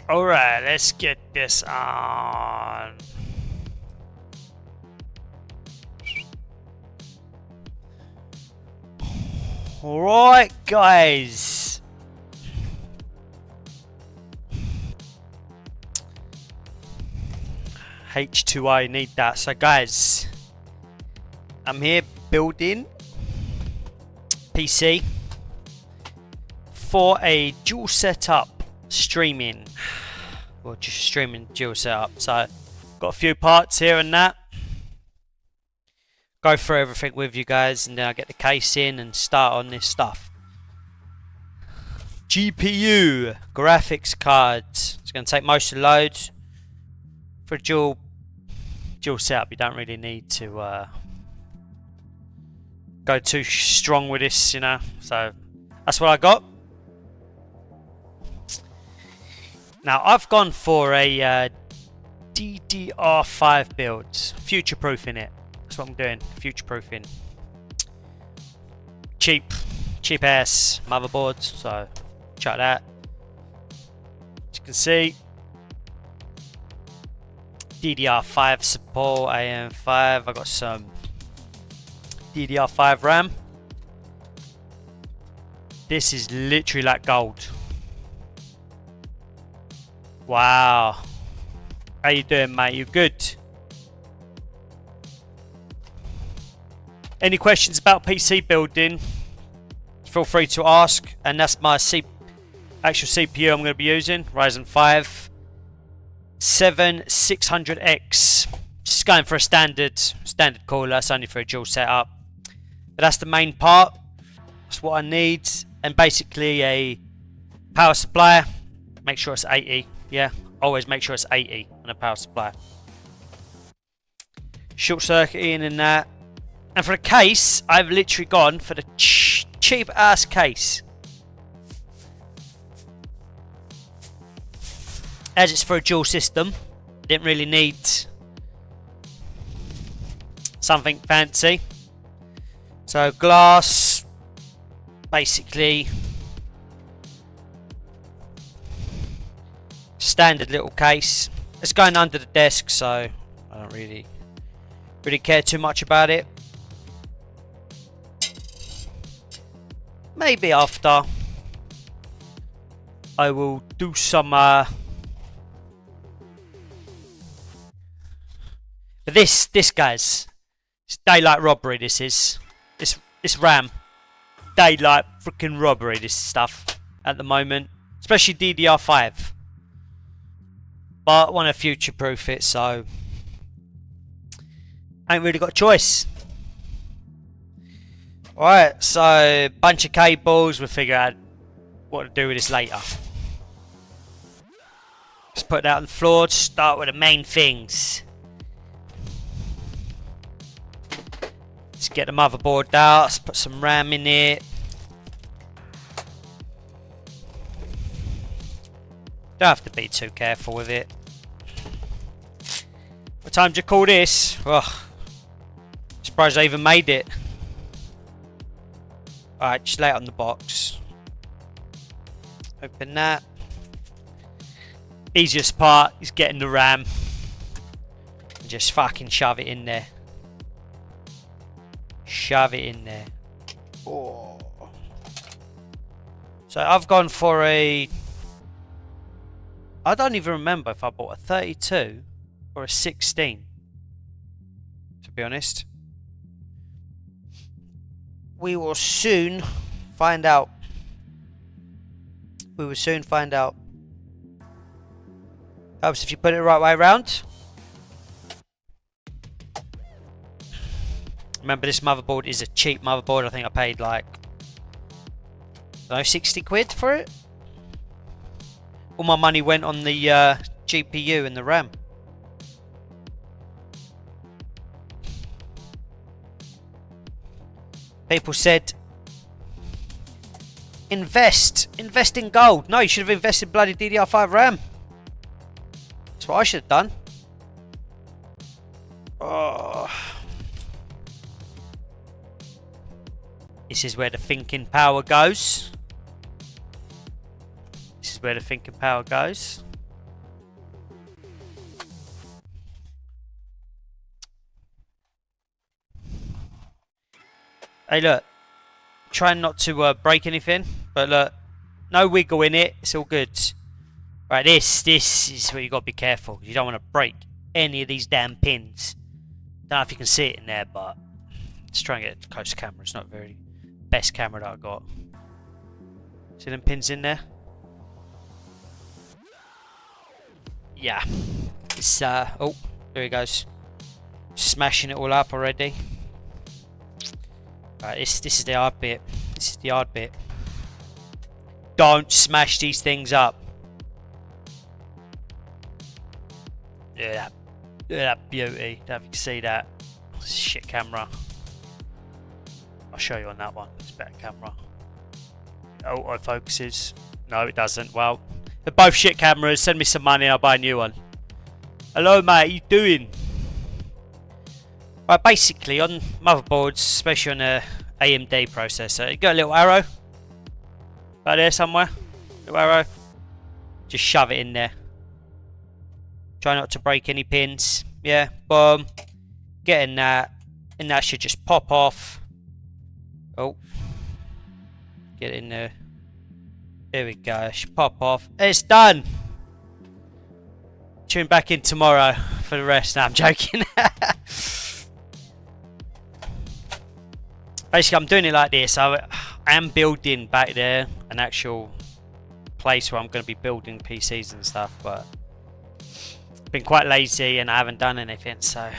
Alright, let's get this on. Alright, guys. H2O, need that. So, guys, I'm here building PC for a dual setup streaming. Or just streaming dual setup. So, got a few parts here and that. Go through everything with you guys, and then I get the case in and start on this stuff. GPU, graphics cards. It's going to take most of the load. For a dual setup, you don't really need to go too strong with this, you know. So that's what I got. Now I've gone for a DDR5 build, future-proofing it. That's what I'm doing, future-proofing. Cheap ass motherboard. So check that. As you can see, DDR5 support, AM5. I got some DDR5 RAM. This is literally like gold. Wow. How you doing, mate? You good? Any questions about PC building? Feel free to ask. And that's my actual CPU I'm going to be using. Ryzen 5 7600X. Just going for a standard cooler. It's only for a dual setup. But that's the main part. That's what I need. And basically a power supply. Make sure it's 80. Yeah, always make sure it's 80 on a power supply. Short circuiting and that. And for the case, I've literally gone for the cheap ass case. As it's for a dual system, didn't really need something fancy. So glass, basically standard little case. It's going under the desk, so I don't really care too much about it. Maybe after I will do some but this guys, it's daylight robbery. This is this RAM, daylight freaking robbery. This stuff at the moment, especially DDR5. But I want to future-proof it, so I ain't really got a choice. Alright, so bunch of cables. We'll figure out what to do with this later. Let's put that on the floor to start with the main things. Let's get the motherboard out. Let's put some RAM in it. Don't have to be too careful with it. What time do you call this? Oh, surprised I even made it. Alright, just lay it on the box. Open that. Easiest part is getting the RAM. And just fucking shove it in there. Shove it in there. Oh. So I've gone for a... I don't even remember if I bought a 32 or a 16. To be honest. We will soon find out. We will soon find out. Helps if you put it the right way around. Remember, this motherboard is a cheap motherboard. I think I paid like, I don't know, 60 quid for it. All my money went on the GPU and the RAM. People said, invest in gold. No, you should have invested in bloody DDR5 RAM. That's what I should have done. Oh. This is where the thinking power goes. This is where the thinking power goes. Hey, look. Trying not to break anything, but look, no wiggle in it. It's all good. Right, this is where you got to be careful. You don't want to break any of these damn pins. Don't know if you can see it in there, but let's try and get a close camera. It's not very best camera that I got. See them pins in there? Yeah. It's oh, there he goes. Smashing it all up already. Right, this is the hard bit. This is the hard bit. Don't smash these things up. Look at that beauty. Don't know if you can see that. Shit camera. I'll show you on that one. It's better camera. Auto focuses. No, it doesn't. Well, they're both shit cameras. Send me some money, I'll buy a new one. Hello, mate. How you doing? Right, basically on motherboards, especially on a AMD processor, you got a little arrow right there somewhere. Little arrow. Just shove it in there. Try not to break any pins. Yeah, boom. Get in that. And that should just pop off. Oh. Get in there. There we go. Should pop off. It's done. Tune back in tomorrow for the rest. No, I'm joking. Basically, I'm doing it like this. I am building back there an actual place where I'm going to be building PCs and stuff, but I've been quite lazy and I haven't done anything, so.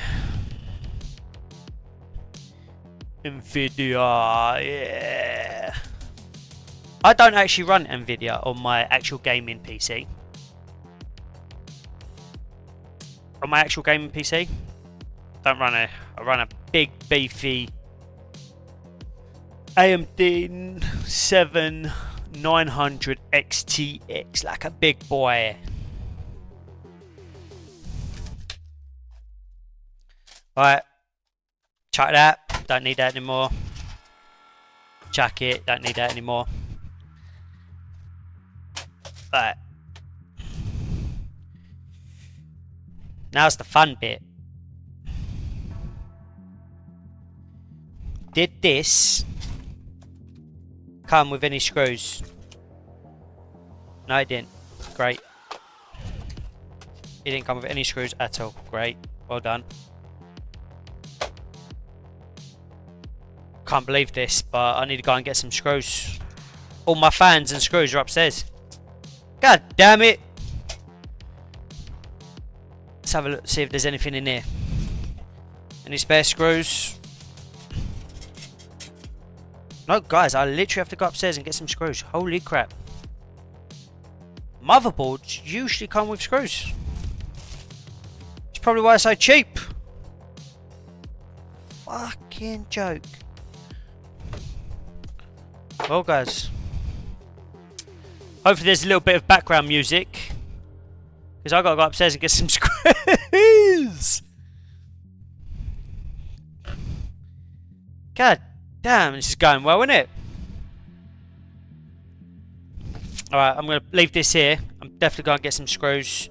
Nvidia, yeah. I don't actually run Nvidia on my actual gaming PC. On my actual gaming PC, I run a big beefy AMD 7900 XTX, like a big boy. Right, chuck that, don't need that anymore. Chuck it, don't need that anymore. Right. Now's the fun bit. Did this come with any screws? No, it didn't. Great. It didn't come with any screws at all. Great. Well done. Can't believe this, but I need to go and get some screws. All my fans and screws are upstairs. God damn it. Let's have a look, see if there's anything in here. Any spare screws? No, guys, I literally have to go upstairs and get some screws. Holy crap. Motherboards usually come with screws. It's probably why it's so cheap. Fucking joke. Well, guys. Hopefully there's a little bit of background music. Because I've got to go upstairs and get some screws. God damn, this is going well, isn't it? Alright, I'm going to leave this here. I'm definitely going to get some screws.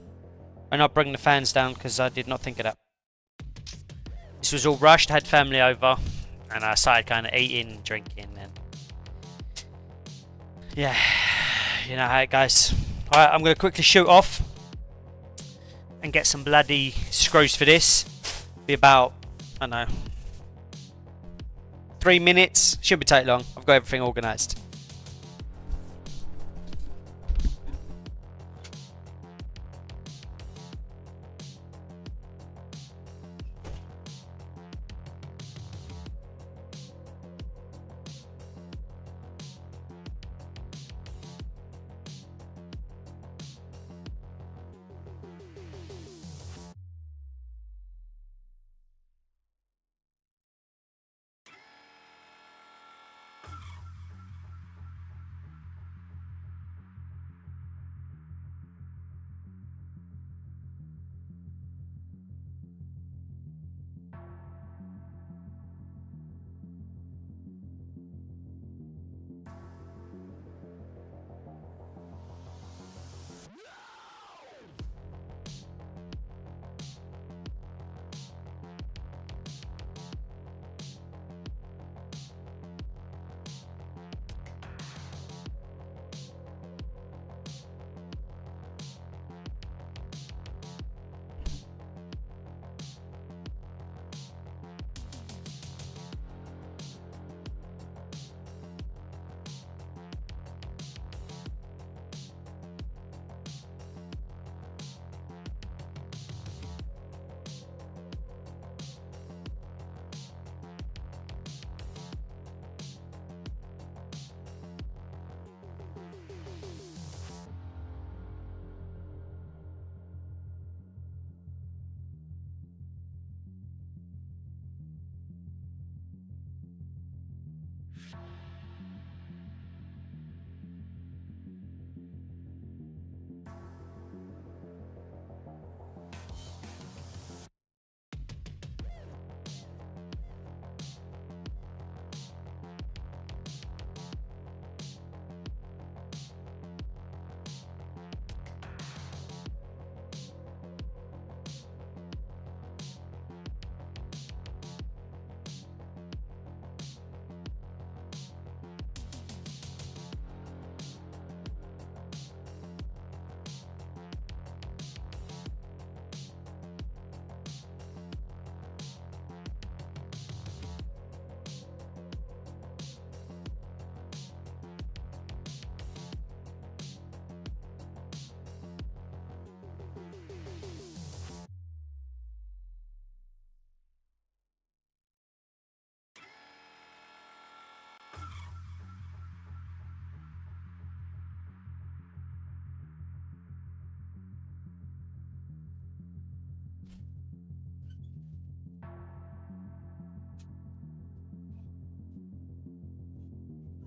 And I'll bring the fans down because I did not think of that. This was all rushed. I had family over. And I started kind of eating, drinking. And yeah, you know how it goes. Alright, I'm going to quickly shoot off. And get some bloody screws for this. Be about, I don't know, 3 minutes. Shouldn't take long. I've got everything organised.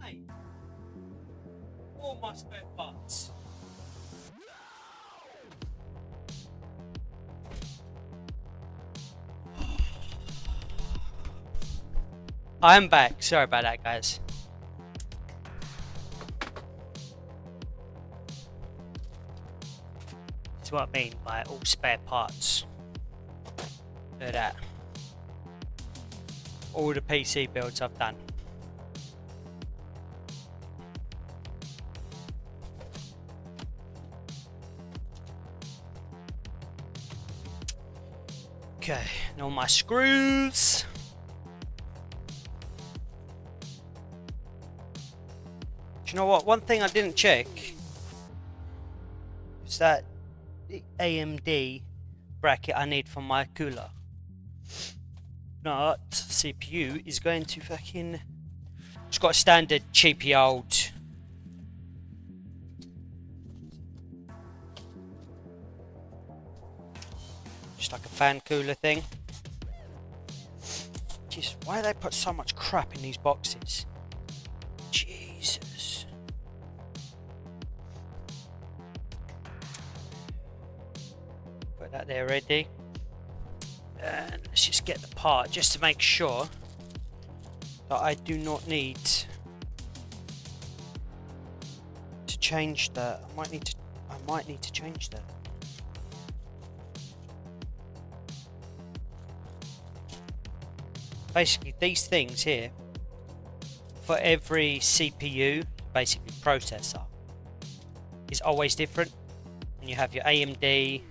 Hey, all my spare parts. I'm back. Sorry about that, guys. That's what I mean by all spare parts. Look at that. All the PC builds I've done. Okay, and all my screws. Do you know what? One thing I didn't check is that the AMD bracket I need for my cooler. Not CPU is going to fucking. It's got a standard cheapy old. Just like a fan cooler thing. Jeez, why do they put so much crap in these boxes? Jesus. Put that there ready. And let's just get the part just to make sure that I do not need to change that. I might need to change that. Basically, these things here, for every CPU, basically processor, is always different. And you have your AMD,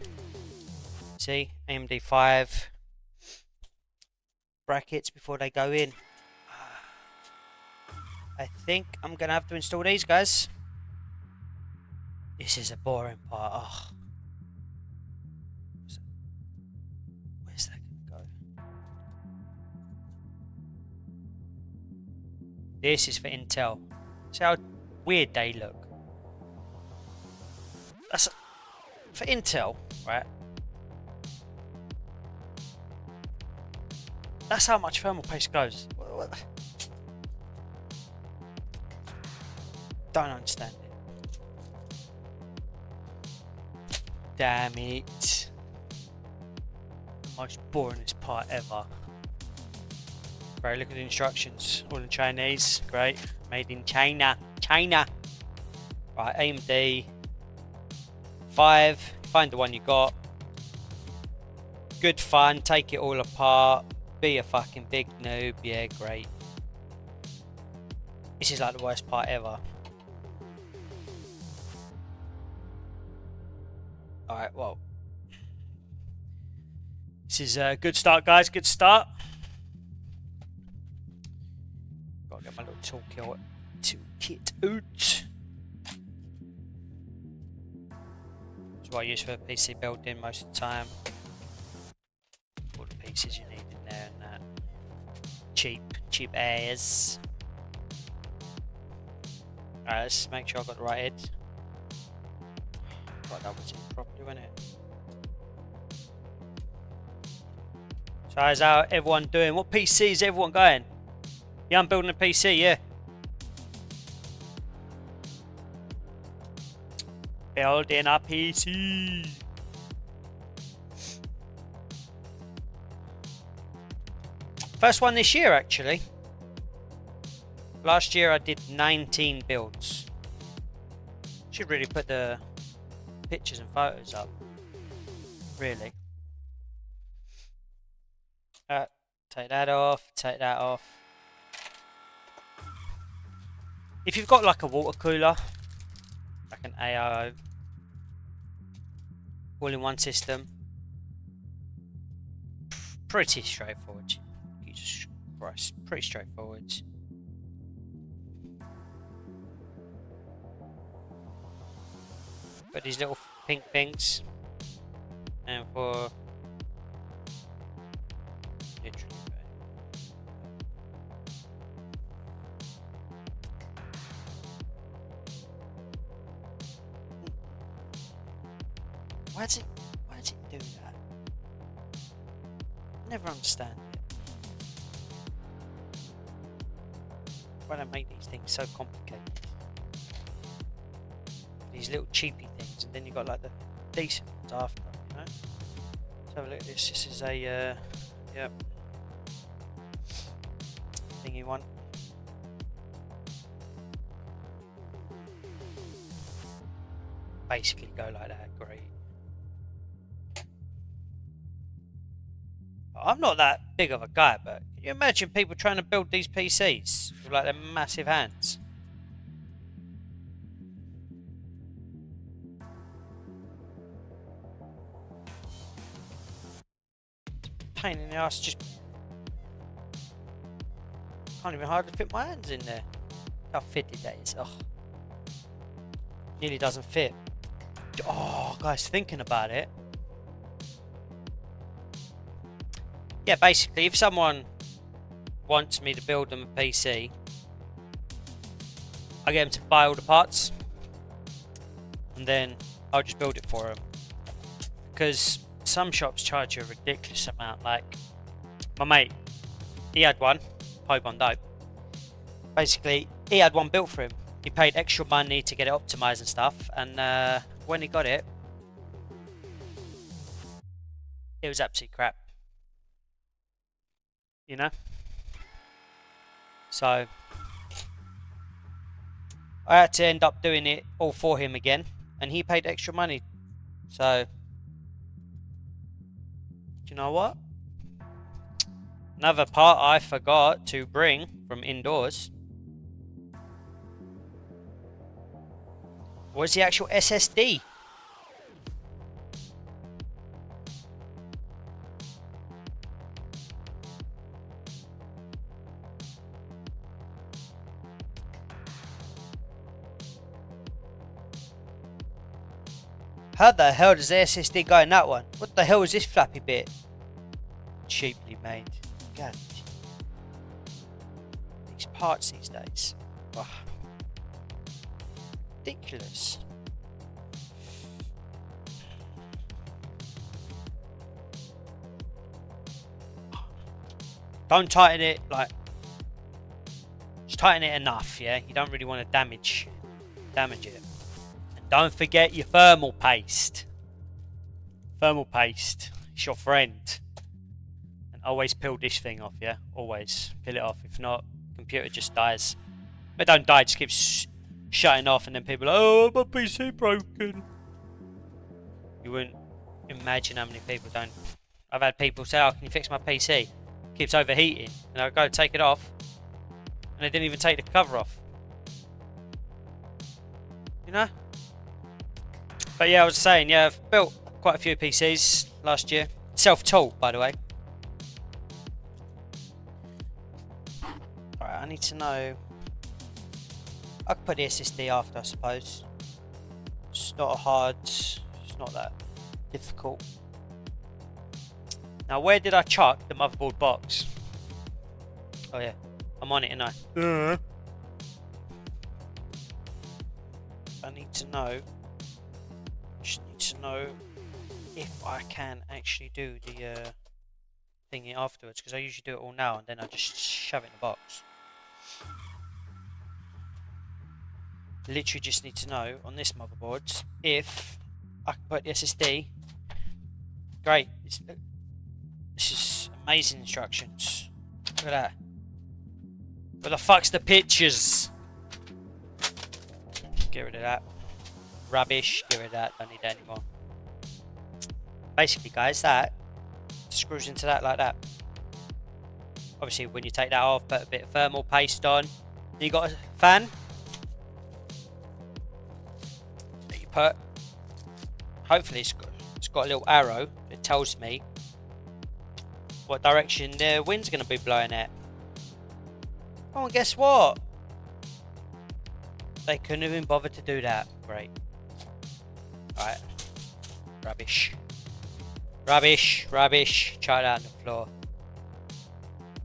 see, AMD 5 brackets before they go in. I think I'm gonna have to install these, guys. This is a boring part. Oh. Where's that gonna go? This is for Intel. See how weird they look. That's for Intel, right? That's how much thermal paste goes. Don't understand it. Damn it. The most boringest part ever. Right, look at the instructions. All in Chinese. Great. Made in China. China. Right, AMD 5. Find the one you got. Good fun. Take it all apart. Be a fucking big noob. Yeah, great. This is like the worst part ever. Alright, well. This is a good start, guys. Good start. Gotta get my little toolkit out. That's what I use for PC building most of the time. All the pieces you need in there and that. Cheap airs. Alright, let's make sure I've got the right head. Right, that was in properly, wasn't it? So how's everyone doing? What PC is everyone going? Yeah, I'm building a PC, yeah. Building a PC. First one this year, actually. Last year I did 19 builds. Should really put the pictures and photos up. Really. Take that off. Take that off. If you've got like a water cooler, like an AIO, all-in-one system, pretty straightforward. Jesus Christ, pretty straightforward. Got these little pink things, and for literally. Why does it do that? Never understand it. Why don't make these things so complicated? These little cheapy things, and then you've got like the decent ones after, you know? Let's have a look at this. This is a yep, thingy one. Basically go like that, great. I'm not that big of a guy, but can you imagine people trying to build these PCs with like their massive hands? Pain in the ass, just can't even hardly fit my hands in there. How fitted that is. Oh, nearly doesn't fit. Oh, guys, thinking about it. Yeah, basically, if someone wants me to build them a PC, I get them to buy all the parts, and then I'll just build it for them. Because some shops charge you a ridiculous amount. Like my mate, he had one, Pogon Dope. Basically, he had one built for him. He paid extra money to get it optimized and stuff, and when he got it, it was absolute crap. You know? So I had to end up doing it all for him again, and he paid extra money. So, do you know what? Another part I forgot to bring from indoors was the actual SSD. How the hell does the SSD go in that one? What the hell is this flappy bit? Cheaply made. God. These parts these days. Oh. Ridiculous. Don't tighten it like. Just tighten it enough, yeah? You don't really want to damage it. Don't forget your thermal paste. Thermal paste. It's your friend. And always peel this thing off, yeah? Always. Peel it off. If not, computer just dies. But don't die, just keeps shutting off and then people are like, oh, my PC broken. You wouldn't imagine how many people don't. I've had people say, oh, can you fix my PC? It keeps overheating. And I go take it off. And they didn't even take the cover off. You know? But yeah, I was saying, yeah, I've built quite a few PCs last year. Self-taught, by the way. Alright, I need to know. I could put the SSD after, I suppose. It's not it's not that difficult. Now, where did I chuck the motherboard box? Oh yeah, I'm on it, and I need to know. Just need to know if I can actually do the thingy afterwards, because I usually do it all now and then I just shove it in the box. Literally just need to know on this motherboard if I can put the SSD. Great. This is amazing instructions. Look at that. Where the fuck's the pictures? Get rid of that. Rubbish. Get rid of that. Don't need that anymore. Basically, guys, that screws into that like that. Obviously, when you take that off, put a bit of thermal paste on. Then you got a fan that you put. Hopefully, it's got a little arrow that tells me what direction the wind's going to be blowing at. Oh, and guess what? They couldn't have been bothered to do that. Great. Alright. Rubbish. Rubbish. Rubbish. Chuck that on the floor.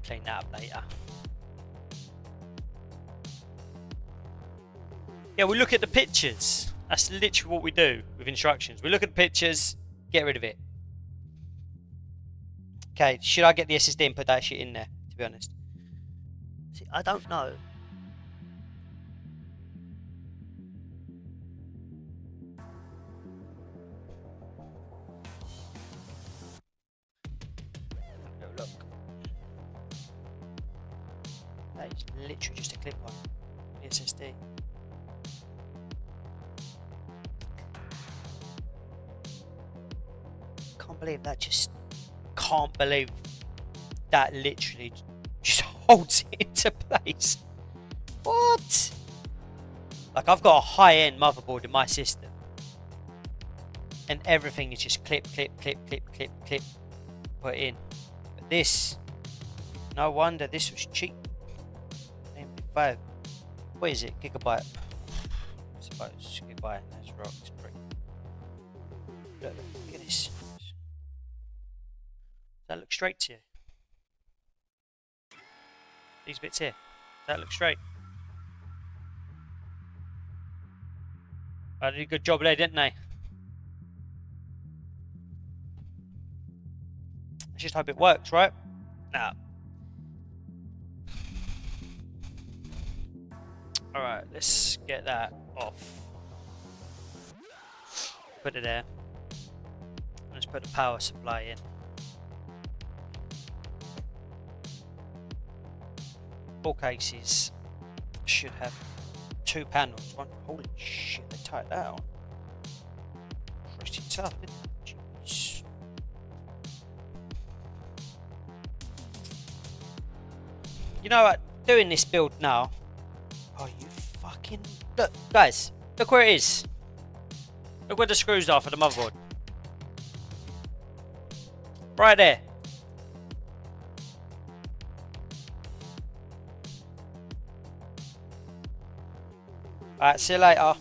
Clean that up later. Yeah, we look at the pictures. That's literally what we do with instructions. We look at the pictures, get rid of it. Okay, should I get the SSD and put that shit in there, to be honest? See, I don't know. Look. That is literally just a clip on the SSD. Can't believe that can't believe that literally just holds it into place. What? Like, I've got a high-end motherboard in my system and everything is just clip, put in. But this, no wonder this was cheap. 5. What is it? Gigabyte? I suppose gigabyte. That's rocks. Look at this. Does that look straight to you? These bits here. Does that look straight? I did a good job there, didn't they? Let's just hope it works, right? Now. Alright, let's get that off. Put it there. Let's put the power supply in. All cases should have 2 panels. One, holy shit, they tied that on. Pretty tough, isn't it? Jeez. You know what? Doing this build now. Oh, you fucking... Look, guys. Look where it is. Look where the screws are for the motherboard. Right there. Alright, see you later.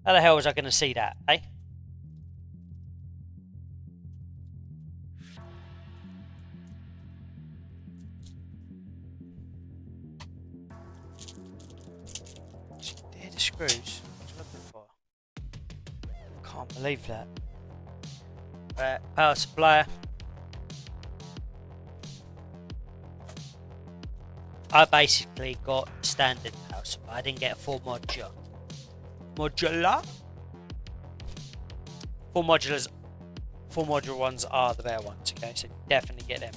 How the hell was I going to see that, eh? They're the screws. What am I looking for? Can't believe that. Right, power supply. I basically got standard power supply. I didn't get a full modular. Modular? Full modular ones are the better ones, okay? So definitely get them.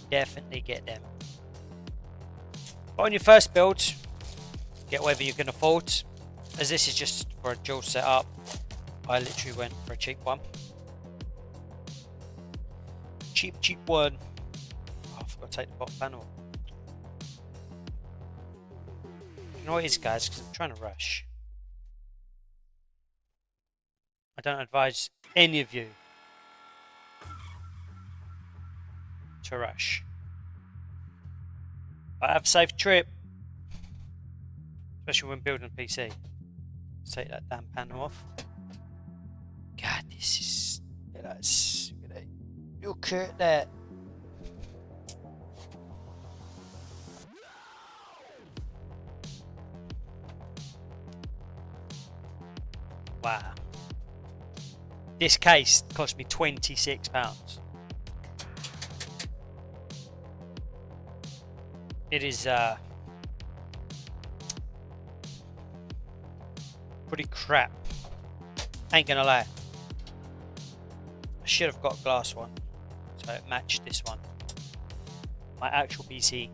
Definitely get them. But on your first build, get whatever you can afford. As this is just for a dual setup, I literally went for a cheap one. Cheap one. Oh, I forgot to take the bottom panel. You know what it is, guys? Because I'm trying to rush. I don't advise any of you to rush. But have a safe trip. Especially when building a PC. Let's take that damn panel off. God, this is... Look at that. Wow. This case cost me £26. it is pretty crap. Ain't gonna lie. I should have got a glass one, so it matched this one. My actual PC.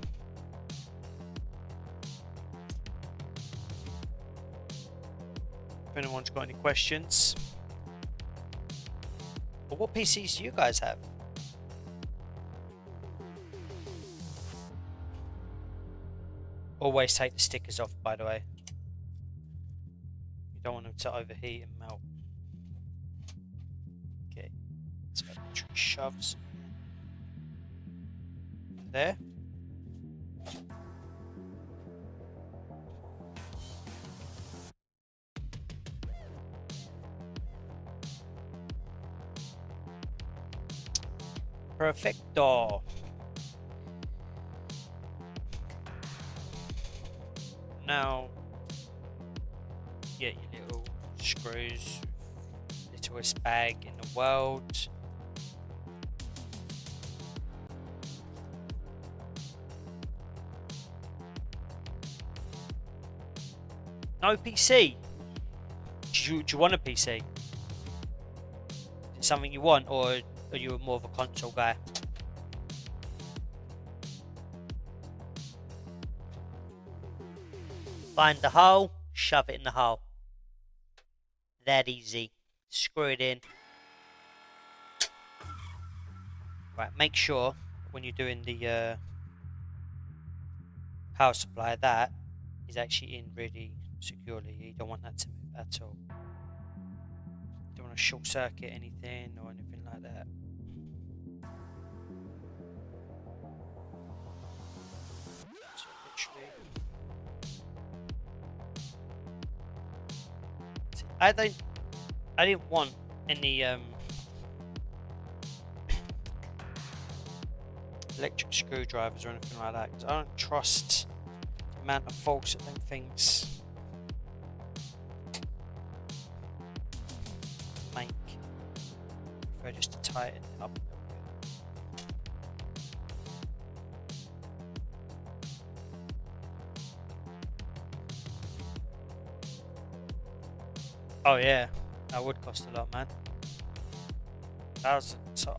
If anyone's got any questions. But what PCs do you guys have? Always take the stickers off, by the way. You don't want them to overheat and melt. Okay, so shoves there. Perfecto. Now, get your little screws, littlest bag in the world. No PC. Do you want a PC? Is it something you want, or are you more of a console guy? Find the hole, shove it in the hole. That easy. Screw it in. Right, make sure when you're doing the power supply that is actually in really securely. You don't want that to move at all. You don't want to short circuit anything or anything like that. So literally, I didn't want any electric screwdrivers or anything like that, because I don't trust the amount of faults that them things make. I prefer just to tighten it up a little bit. Oh yeah, that would cost a lot, man. 1,000. So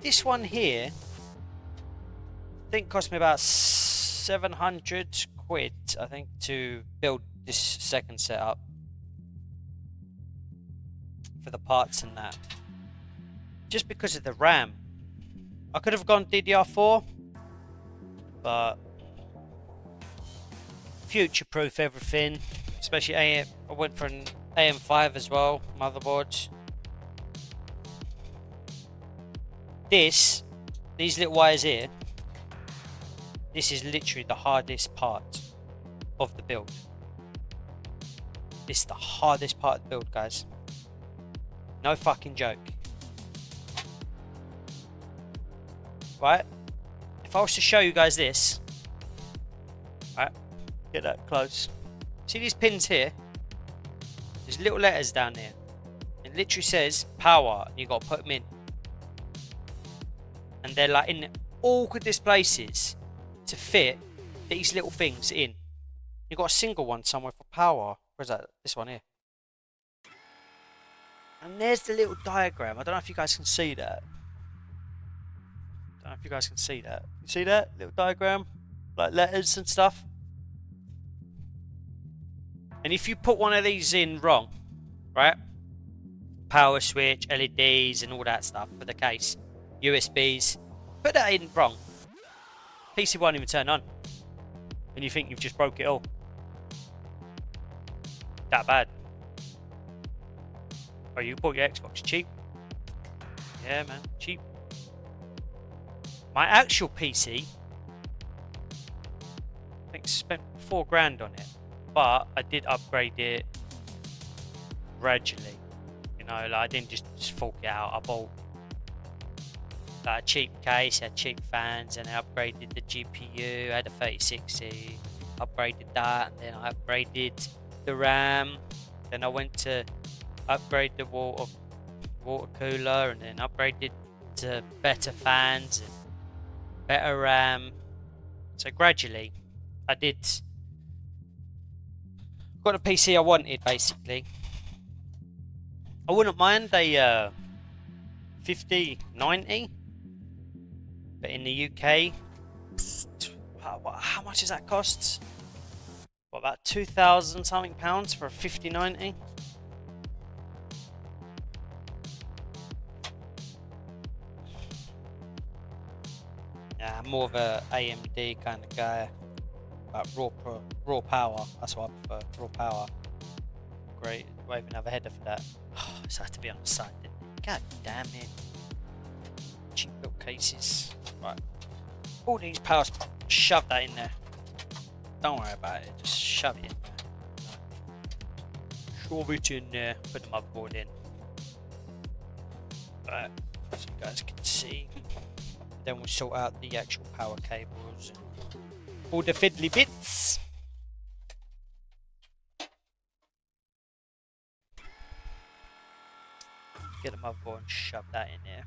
this one here, I think cost me about 700 quid, I think, to build this second setup for the parts and that. Just because of the RAM. I could have gone DDR4, but future-proof everything, especially I went for an AM5 as well, motherboard. These little wires here, this is literally the hardest part of the build. This is the hardest part of the build, guys. No fucking joke. Right? If I was to show you guys this, right? Get that close. See these pins here? There's little letters down there. It literally says power, and you got to put them in. And they're like in the awkwardest places to fit these little things in. You've got a single one somewhere for power. Where's that? This one here. And there's the little diagram. I don't know if you guys can see that. You see that little diagram? Like letters and stuff. And if you put one of these in wrong, right? Power switch, LEDs and all that stuff for the case. USBs. Put that in wrong. PC won't even turn on. And you think you've just broke it all. That bad. Oh, you bought your Xbox cheap? Yeah, man, cheap. My actual PC, I think spent £4 on it, but I did upgrade it gradually. You know, like I didn't just fork it out. I bought like a cheap case, had cheap fans, and I upgraded the GPU. I had a 3060, upgraded that, and then I upgraded the RAM. Then I went to upgrade the water cooler, and then upgraded to better fans. And better RAM. So gradually, I got a PC I wanted basically. I wouldn't mind a 5090, but in the UK, how much does that cost? What, about 2,000 something pounds for a 5090? Yeah, I'm more of a AMD kind of guy. Like raw power. That's what I prefer. Raw power. Great. Won't even have a header for that. Oh, this had to be on the side, didn't it? God damn it. Cheap little cases. Right. All these powers. Shove that in there. Don't worry about it. Just shove it in there. Shove it in there. Put the motherboard in. Right. So you guys can see. Then we'll sort out the actual power cables and all the fiddly bits. Get the motherboard and shove that in there.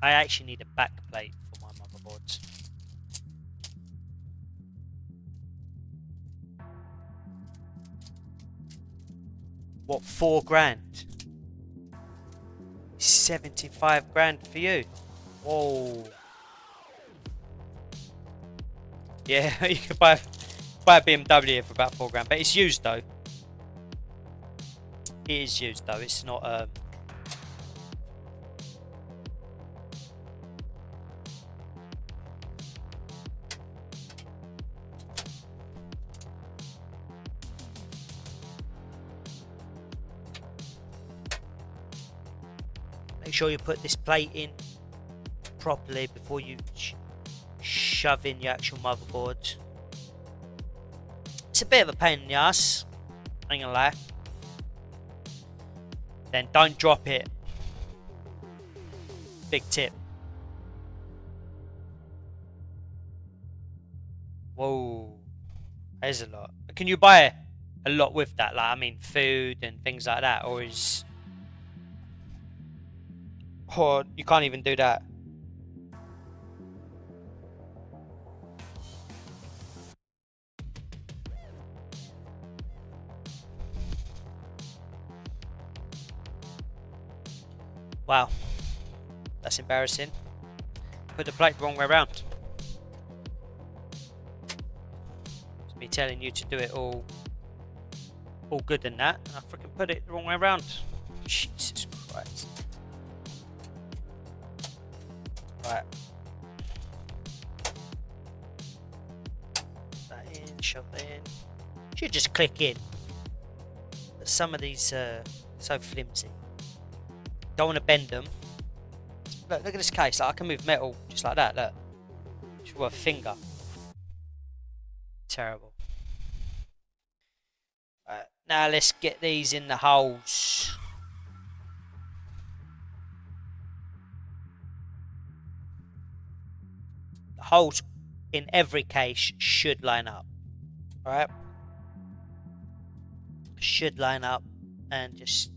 I actually need a back plate for my motherboards. What, 4 grand? 75 grand for you? Whoa. Yeah, you could buy a BMW for about 4 grand, but it's used though. It is used though, it's not Make sure you put this plate in properly before you shove in your actual motherboard. It's a bit of a pain in the ass, I ain't gonna lie. Then don't drop it. Big tip. Whoa, there's a lot. Can you buy a lot with that? Like, I mean, food and things like that, or you can't even do that? Wow, that's embarrassing. Put the plate the wrong way around. It's me telling you to do it all good and that, and I freaking put it the wrong way around. Jesus Christ. Right. That in, shove that in. Should just click in. But some of these are so flimsy. Don't want to bend them. Look at this case. Like, I can move metal just like that. Look, just with a finger. Terrible. Right, now let's get these in the holes. The holes in every case should line up. All right, should line up, and just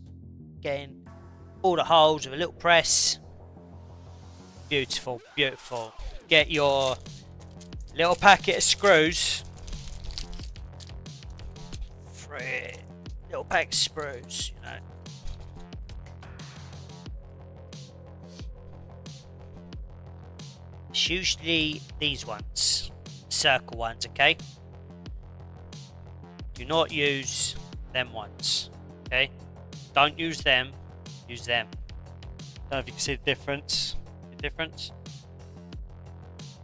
getting all the holes with a little press. Beautiful, beautiful. Get your little packet of screws. 3 little pack of screws, you know. It's usually these ones, circle ones, okay? Do not use them ones, okay? Don't use them. Use them. Don't know if you can see the difference.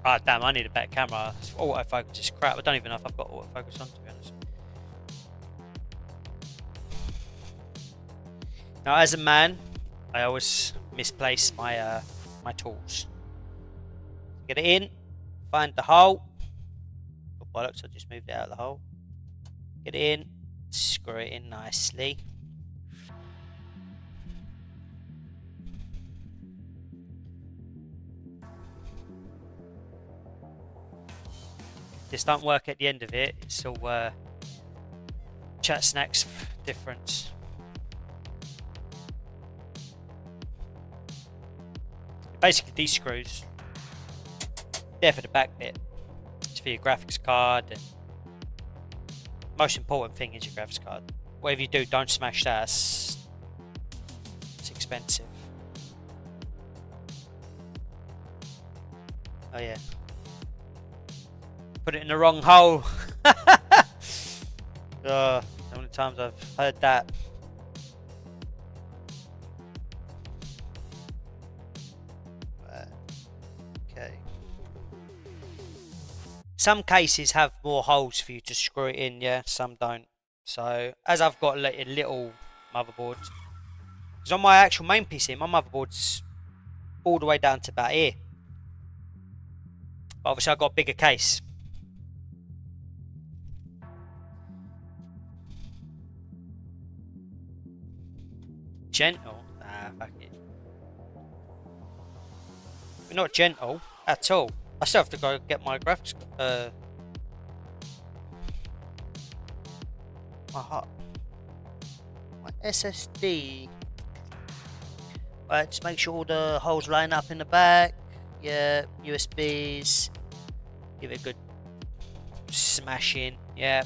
Ah, damn, I need a better camera. Autofocus is crap. I don't even know if I've got autofocus on, to be honest. Now, as a man, I always misplace my my tools. Get it in, find the hole. Oh bollocks, I just moved it out of the hole. Get it in, screw it in nicely. If this don't work at the end of it, it's all chat snacks difference. Basically, these screws there for the back bit. It's for your graphics card. And most important thing is your graphics card. Whatever you do, don't smash that. It's expensive. Oh yeah. Put it in the wrong hole. Oh, how many times I've heard that. Okay. Some cases have more holes for you to screw it in, yeah, some don't. So, as I've got a little motherboard, because on my actual main PC, my motherboard's all the way down to about here. But obviously I've got a bigger case. Gentle? Nah, fuck it. We're not gentle at all. I still have to go get my graphics. My SSD. Right, just make sure all the holes line up in the back. Yeah, USBs. Give it a good smashing. Yeah.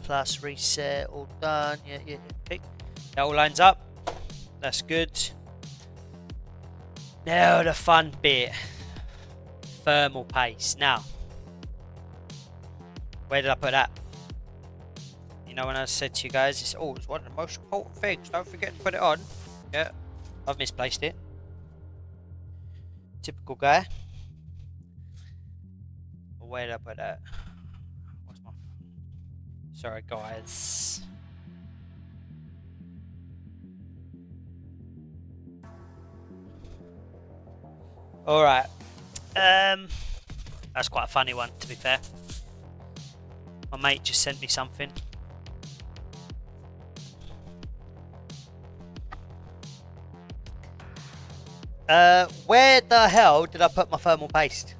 Plus reset, all done. Yeah. Okay. That all lines up. That's good. Now the fun bit. Thermal paste. Now, where did I put that? You know, when I said to you guys, it's one of the most important things. Don't forget to put it on. Yeah, I've misplaced it. Typical guy. Where did I put that? What's my... Sorry, guys. Alright. That's quite a funny one, to be fair. My mate just sent me something. Where the hell did I put my thermal paste?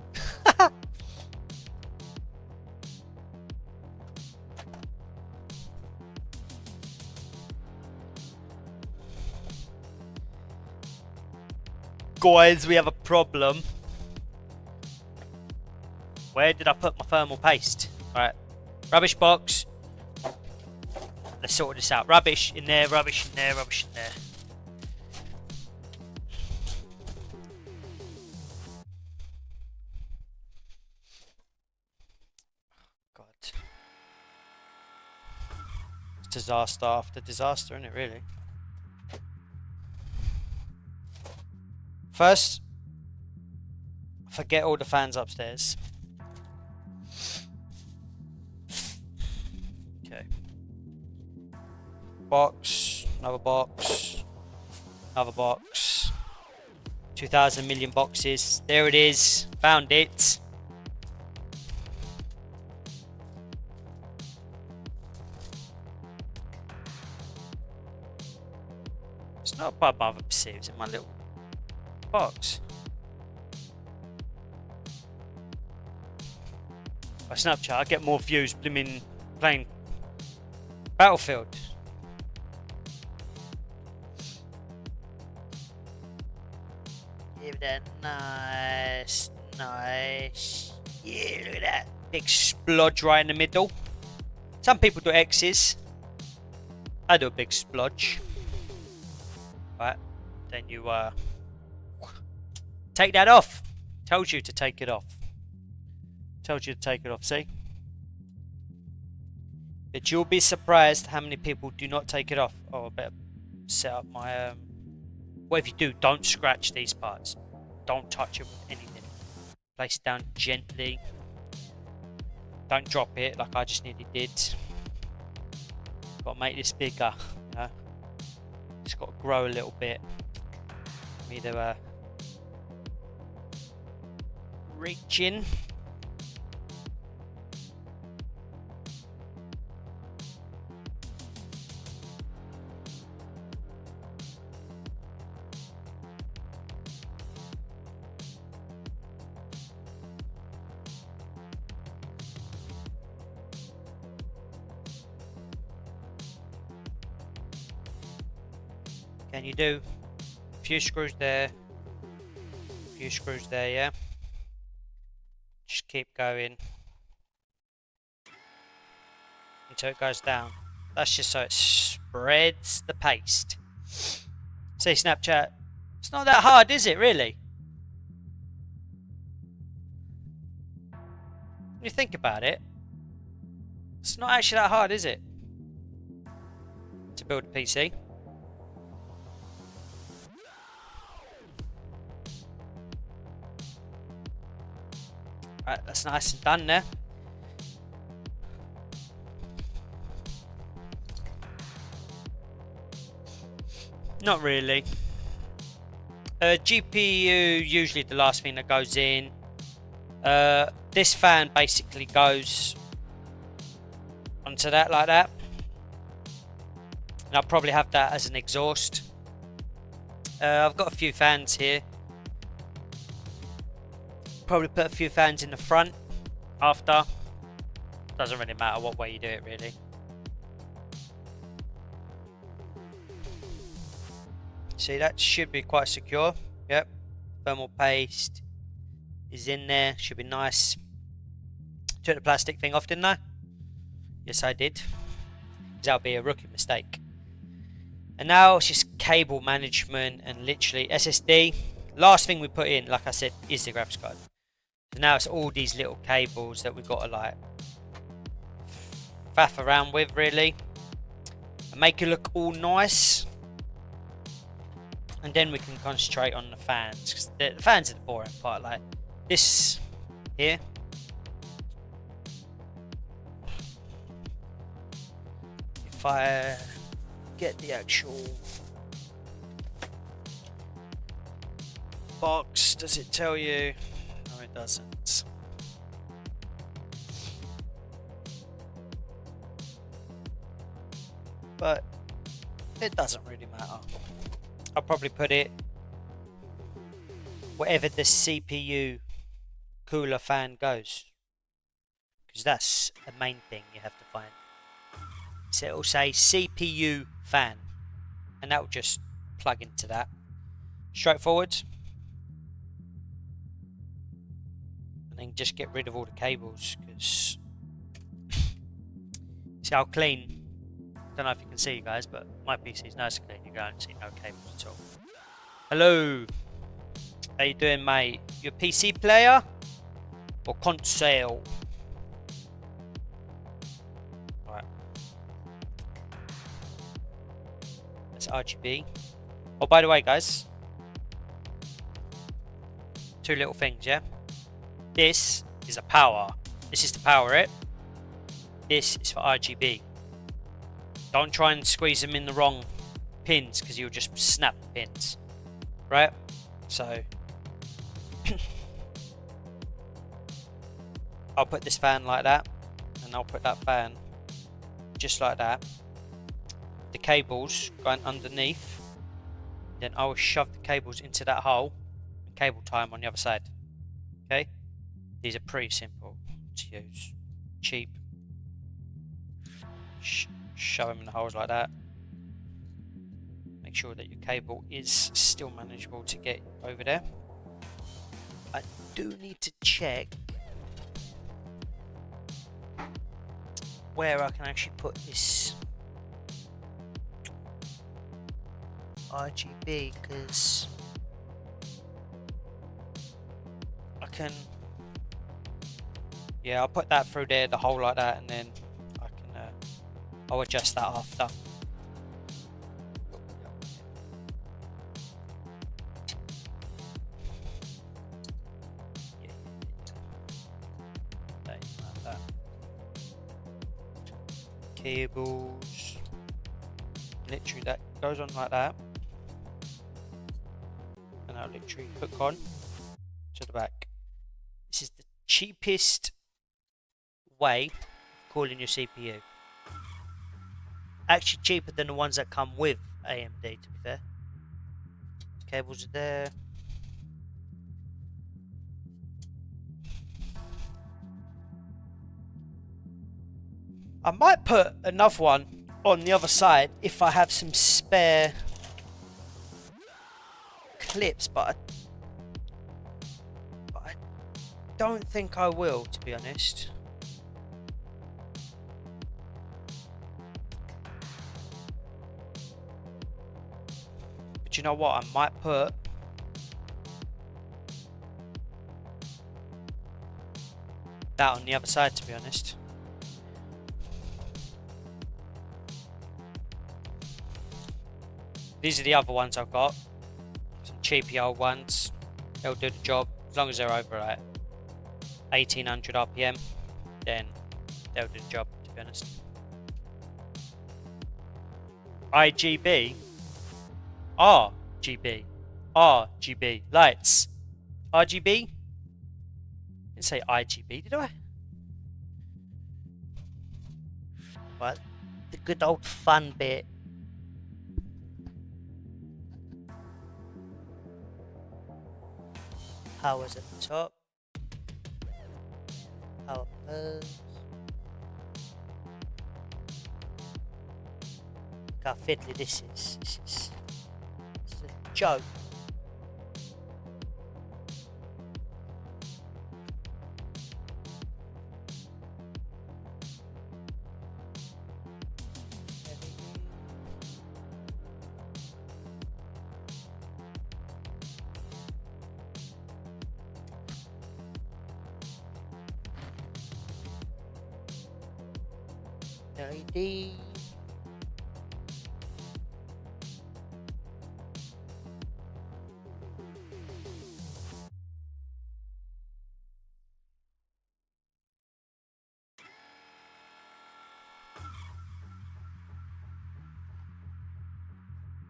Guys, we have a problem. Where did I put my thermal paste? Alright. Rubbish box. Let's sort this out. Rubbish in there, rubbish in there, rubbish in there. God. It's disaster after disaster, isn't it, really? First, forget all the fans upstairs. Okay. Box, another box, another box. 2,000 million boxes. There it is. Found it. It's not by mother perceives in my little box. By Snapchat, I get more views blooming playing Battlefield. Give that nice. Yeah, look at that big splodge right in the middle. Some people do X's. I do a big splodge. Right, then you take that off. Told you to take it off. Told you to take it off, see? But you'll be surprised how many people do not take it off. Oh, I better set up my... Whatever you do, don't scratch these parts. Don't touch it with anything. Place it down gently. Don't drop it like I just nearly did. Got to make this bigger, you know? It's got to grow a little bit. Me to reach in. Can you do a few screws there, few screws there, yeah? Just keep going until it goes down. That's just so it spreads the paste. See, Snapchat, it's not that hard, is it, really? When you think about it, it's not actually that hard, is it? To build a PC. Right, that's nice and done there. Not really. GPU usually the last thing that goes in. This fan basically goes onto that like that. And I'll probably have that as an exhaust. I've got a few fans here. Probably put a few fans in the front after. Doesn't really matter what way you do it, really. See, that should be quite secure. Yep. Thermal paste is in there. Should be nice. Took the plastic thing off, didn't I? Yes, I did. That would be a rookie mistake. And now it's just cable management and literally SSD. Last thing we put in, like I said, is the graphics card. So now it's all these little cables that we've got to like faff around with, really, and make it look all nice. And then we can concentrate on the fans, because the fans are the boring part. Like this here. If I get the actual box, does it tell you? No, it doesn't. But it doesn't really matter. I'll probably put it wherever the CPU cooler fan goes, because that's the main thing you have to find. So it'll say CPU fan, and that will just plug into that. Straightforward. And then just get rid of all the cables, because see how clean. Don't know if you can see, guys, but my PC is nice and clean. You can't see no cables at all. Hello. How you doing, mate? You a PC player or console? Right. That's RGB. Oh, by the way, guys, two little things, yeah? This is a power. This is to power it. This is for RGB. Don't try and squeeze them in the wrong pins, because you'll just snap the pins. Right? So I'll put this fan like that, and I'll put that fan just like that. The cables going underneath. Then I will shove the cables into that hole and cable tie them on the other side. Okay? These are pretty simple to use. Cheap. Shove them in the holes like that. Make sure that your cable is still manageable to get over there. I do need to check where I can actually put this RGB, because I can, yeah, I'll put that through there, the hole like that, and then I'll adjust that after. Like that. Cables. Literally that goes on like that. And I'll literally hook on to the back. This is the cheapest way of cooling your CPU. Actually cheaper than the ones that come with AMD, to be fair. Cables are there. I might put another one on the other side if I have some spare clips, but don't think I will, to be honest. But you know what? I might put that on the other side, to be honest. These are the other ones I've got. Some cheapy old ones. They'll do the job as long as they're over at 1800 RPM. Then they'll do the job, to be honest. IGB, RGB, RGB lights. RGB? Didn't say IGB, did I? Right, the good old fun bit. Power's at the top. Power plus. Look how fiddly this is. This is a joke. LED.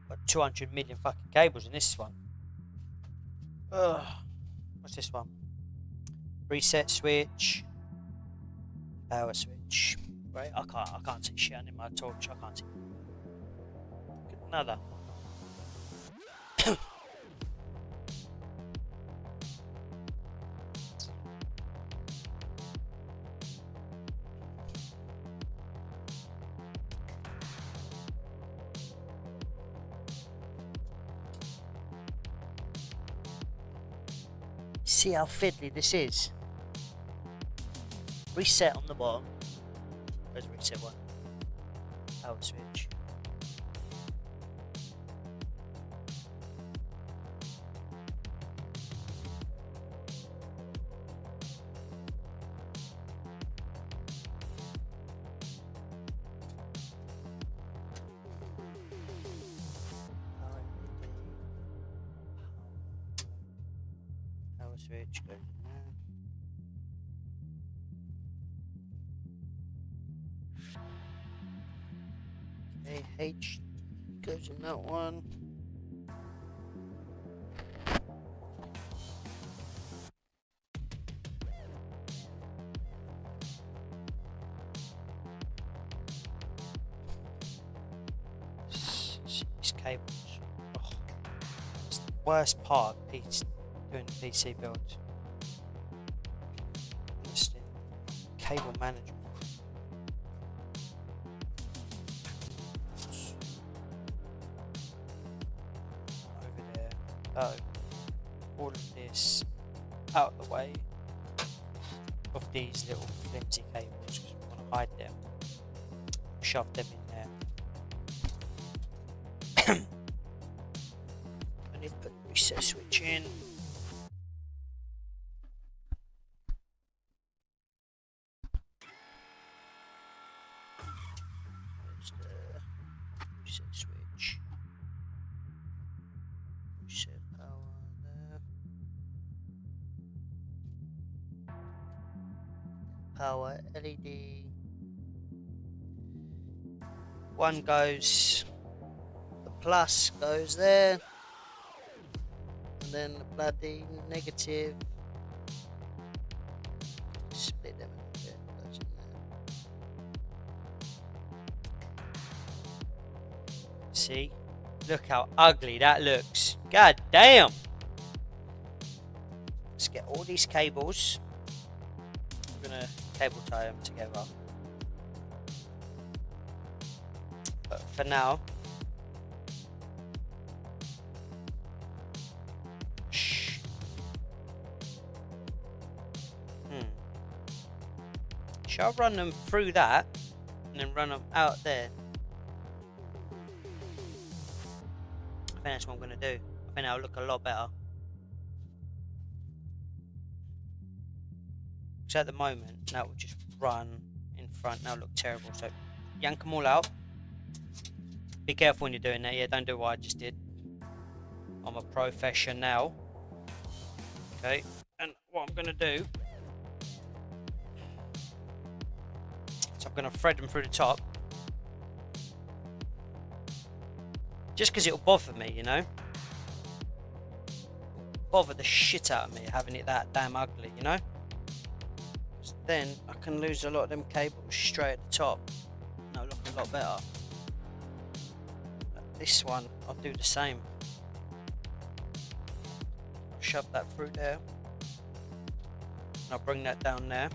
Got 200 million fucking cables in this one. Ugh. What's this one? Reset switch. Power switch. Right, I can't see shit in my torch. I can't see. Another. See how fiddly this is. Reset on the bottom. Where's the reset one? Power switch. Power switch goes in there. H goes in that one. These cables. Oh, it's the worst part of doing the PC build. Honestly, cable management. All of this out of the way of these little flimsy cables because we want to hide them. Shove them in there. I need to put the reset switch in. There's the reset switch. Reset power there. Power LED. One goes, the plus goes there, and then the bloody negative. Split them a bit, goes in there. See? Look how ugly that looks. God damn! Let's get all these cables. We're gonna cable tie them together. But for now, Shall I run them through that and then run them out there? I think that's what I'm going to do. I think that'll look a lot better. Because at the moment, that will just run in front. Now look terrible. So yank them all out. Be careful when you're doing that. Yeah, don't do what I just did. I'm a professional. Okay, and what I'm going to do, so I'm going to thread them through the top. Just because it'll bother me, you know? Bother the shit out of me having it that damn ugly, you know? So then I can lose a lot of them cables straight at the top. And they'll look a lot better. But this one, I'll do the same. I'll shove that through there. And I'll bring that down there.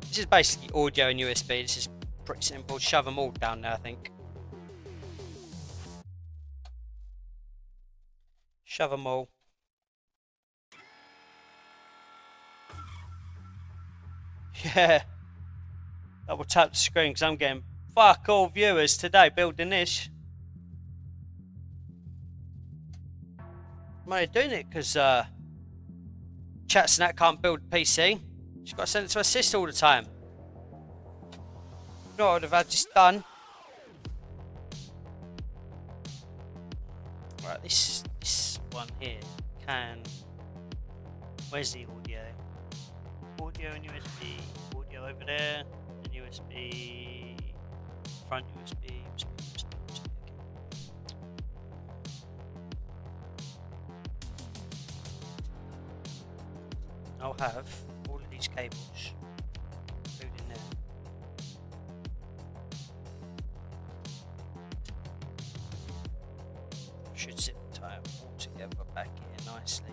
This is basically audio and USB. This is pretty simple. Shove them all down there, I think. Shove them all. Yeah. Double tap the screen because I'm getting fuck all viewers today building this. I'm only doing it because Chat's and that can't build a PC. She's got to send it to her sister all the time. You know what I would have had this done? Right, this one here can. Where's the audio? Audio and USB. Audio over there. And USB. Front USB. USB. I'll have all of these cables including them. Should zip tie them all together back here nicely.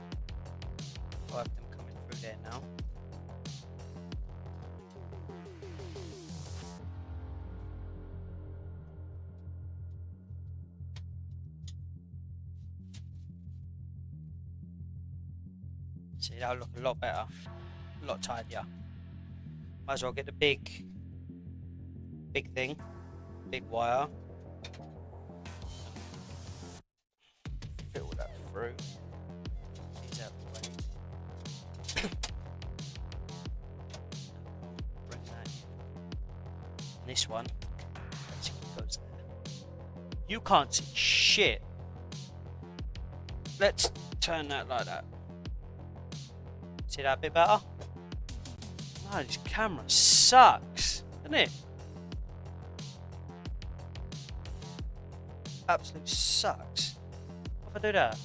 I'll have them coming through there now. See, that'll look a lot better, a lot tidier. Might as well get the big thing, big wire. Fill that through. These out of the way. Bring that in. And this one basically goes there. You can't see shit. Let's turn that like that. See that a bit better? Oh, this camera sucks, doesn't it? Absolutely sucks. What if I do that?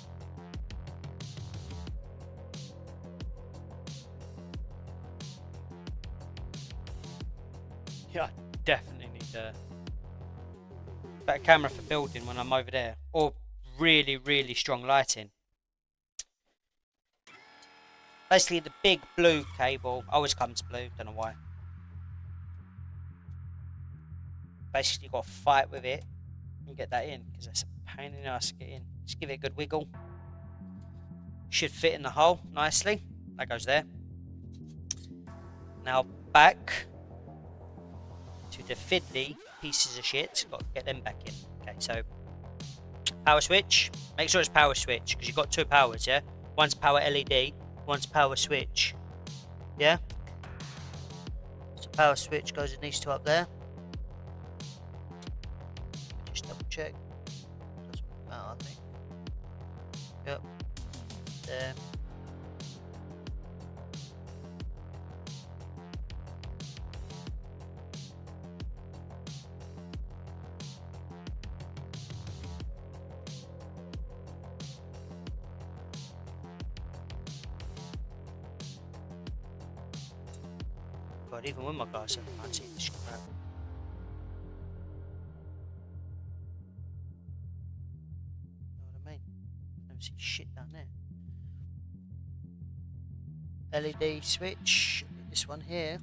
Yeah, I definitely need a better camera for building when I'm over there. Or really, really strong lighting. Basically, the big blue cable always comes blue, don't know why. Basically, you've got to fight with it and get that in because that's a pain in the ass to get in. Just give it a good wiggle. Should fit in the hole nicely. That goes there. Now back to the fiddly pieces of shit. Got to get them back in. Okay, so power switch. Make sure it's power switch because you've got two powers, yeah? One's power LED. One's power switch, yeah? So power switch goes in these two up there. Just double check. Doesn't matter, I think. Yep. There. God, even with my glasses, I can't see this crap. You know what I mean? I don't see shit down there. LED switch, this one here.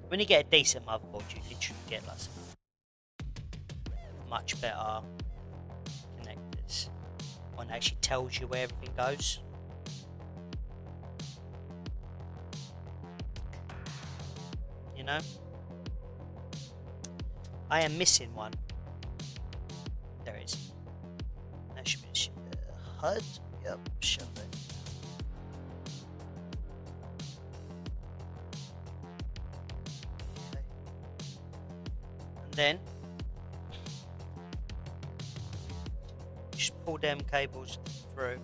When you get a decent motherboard, you literally get like much better connectors. One that actually tells you where everything goes. You know? I am missing one. There it is. That should be the HUD. Yep, shove it. Okay. And then just pull them cables through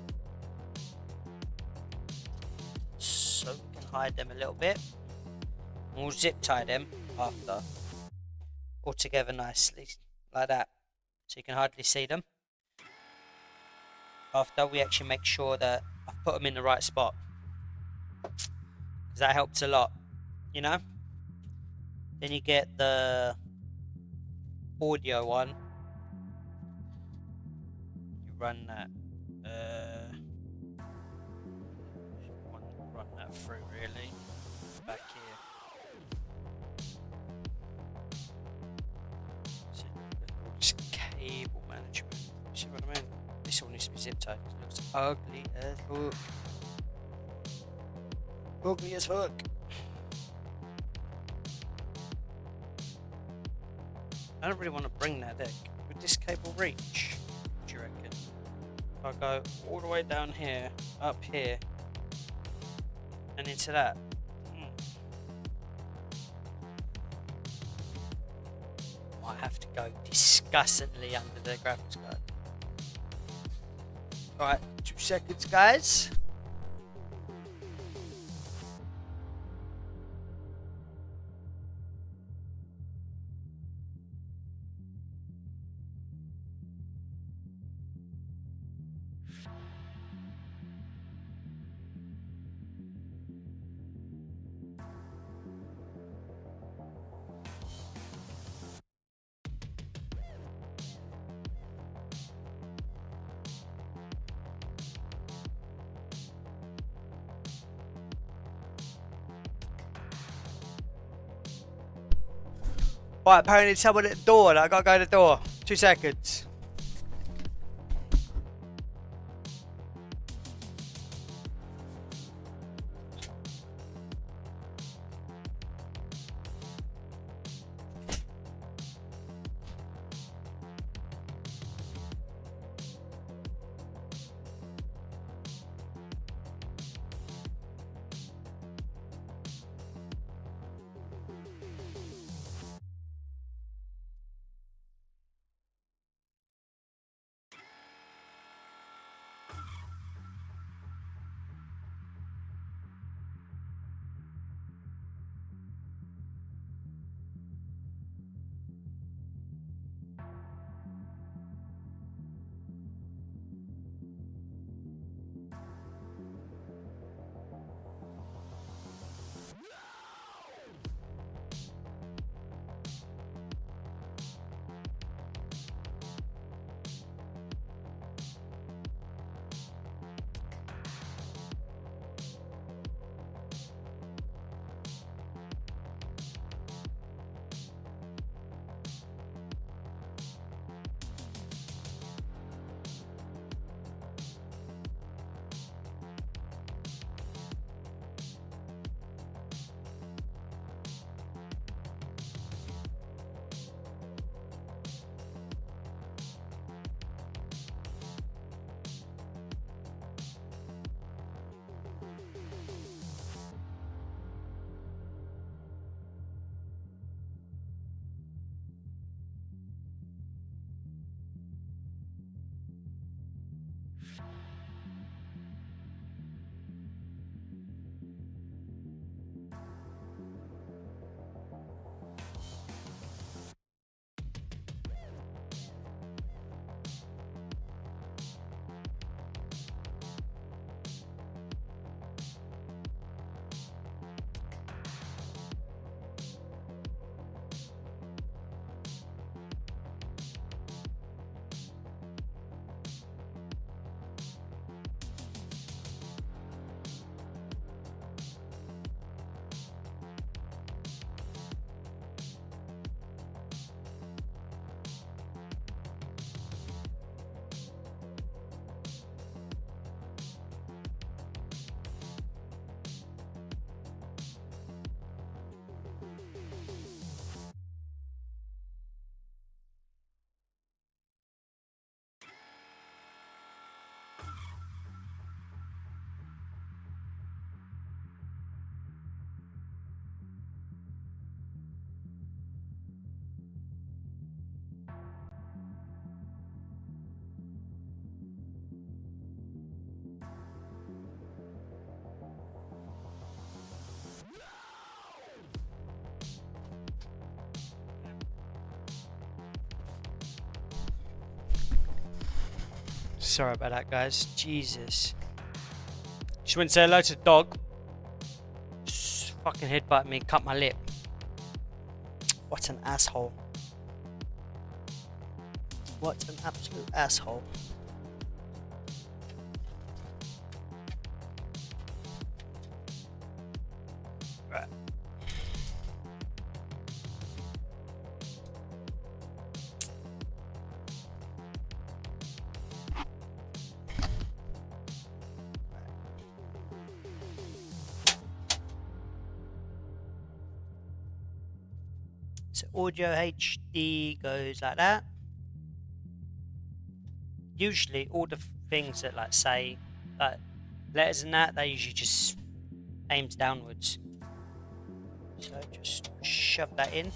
so we can hide them a little bit. And we'll zip tie them after, all together nicely, like that, so you can hardly see them. After we actually make sure that I've put them in the right spot, because that helps a lot, you know. Then you get the audio one, you run that run that through really back here. So just cable management, see what I mean? This all needs to be zip tied because it looks ugly as fuck. Ugly as fuck. I don't really want to bring that deck. Would this cable reach? Do you reckon? If I go all the way down here, up here, and into that. Might have to go disgustingly under the graphics card. Alright, 2 seconds, guys. Right, apparently someone at the door. I gotta go to the door. 2 seconds. Sorry about that, guys. Jesus. Just went to say hello to the dog. Just fucking headbutt me, cut my lip. What an asshole. What an absolute asshole. Right. So audio HD goes like that. Usually all the things that like say like letters and that, they usually just aims downwards. So just shove that in.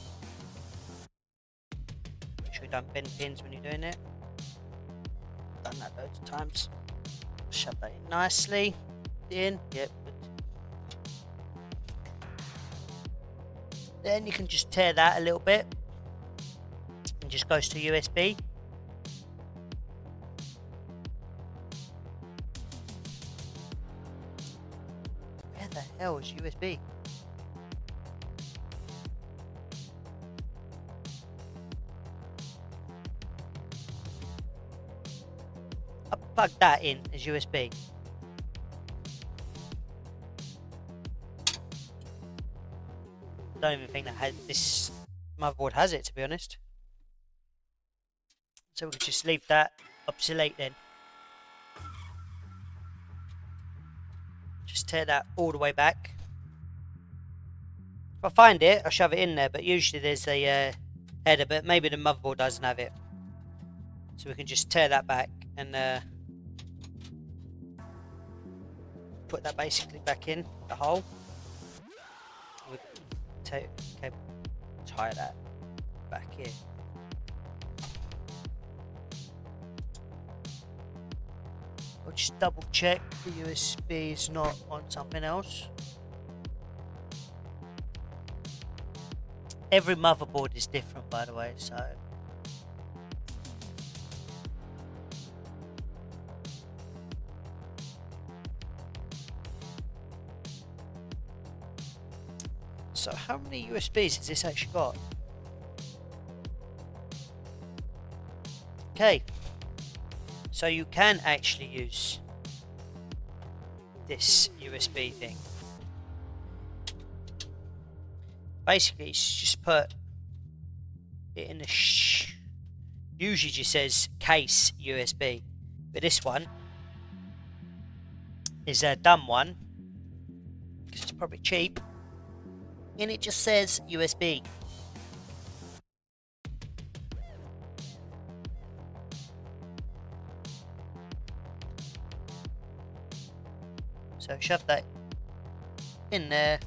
Make sure you don't bend pins when you're doing it. Done that loads of times. Shove that in nicely. In. Yep. Then you can just tear that a little bit. And just goes to USB. Where the hell is USB? I plugged that in as USB. I don't even think that this motherboard has it, to be honest. So we could just leave that obsolete then. Just tear that all the way back. If I find it, I'll shove it in there, but usually there's a header, but maybe the motherboard doesn't have it. So we can just tear that back and put that basically back in the hole. We'll tie that back here. I'll just double check the USB is not on something else. Every motherboard is different, by the way, so how many USBs has this actually got? Okay, so you can actually use this USB thing. Basically, it's just put it in the usually just says case USB, but this one is a dumb one because it's probably cheap, and it just says USB. So shove that in there.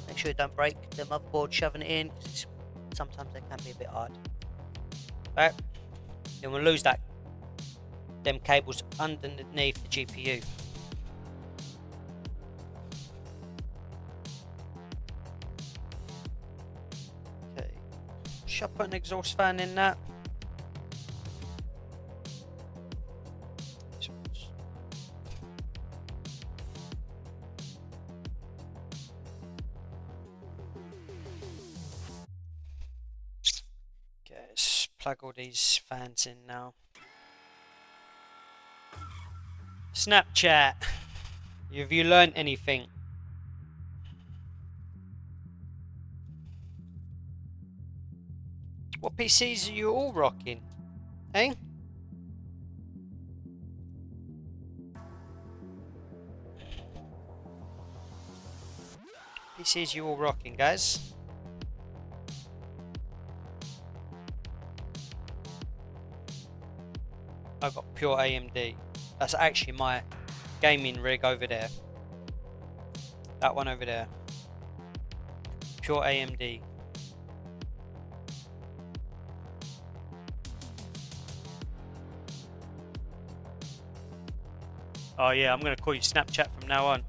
Make sure you don't break the motherboard shoving it in, because sometimes they can be a bit hard. Right, then we'll lose them cables underneath the GPU. Okay, shall I put an exhaust fan in that? Plug all these fans in now. Snapchat. Have you learned anything? What PCs are you all rocking? Eh? PCs you all rocking, guys? I've got pure AMD. That's actually my gaming rig over there. That one over there. Pure AMD. Oh yeah, I'm going to call you Snapchat from now on.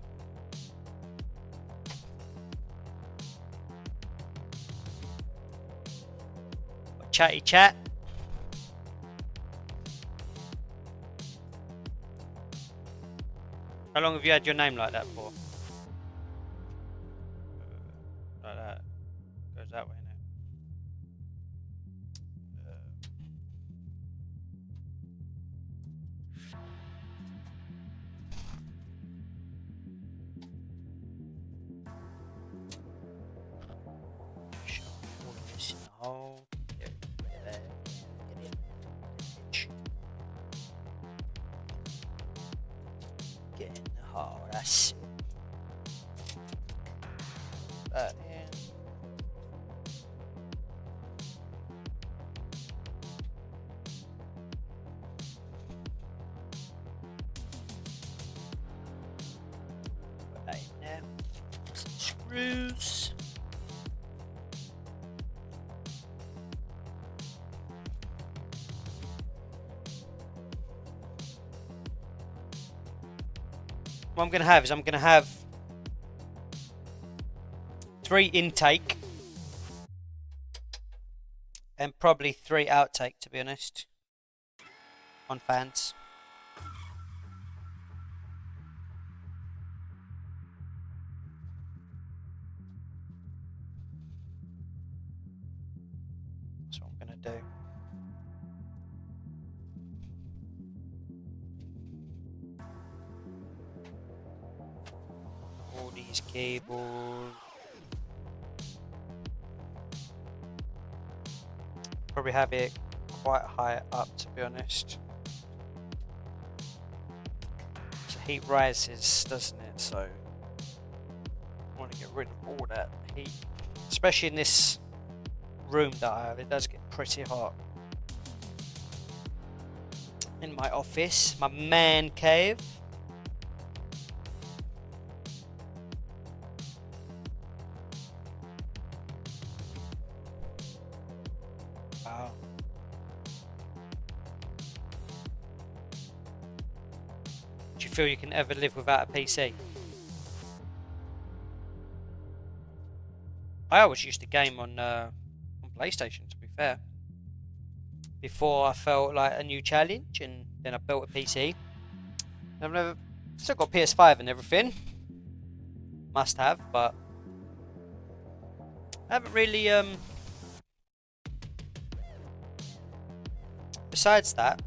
Chatty chat. How long have you had your name like that for? Like that. Goes that way now. Shove all of this in the hole. Get there. Get in. Get in the hole. That's it. That in. Put that in there. Some screws. What I'm going to have is I'm going to have 3 intake and probably 3 outtake, to be honest, on fans. That's what I'm going to do. All these cables. Probably have it quite high up, to be honest. So heat rises, doesn't it? So I want to get rid of all that heat, especially in this room that I have. It does get pretty hot. In my office, my man cave. Wow. Do you feel you can ever live without a PC? I always used to game on PlayStation, to be fair. Before I felt like a new challenge, and then I built a PC. I've never still got PS5 and everything. Must have, but I haven't really besides that,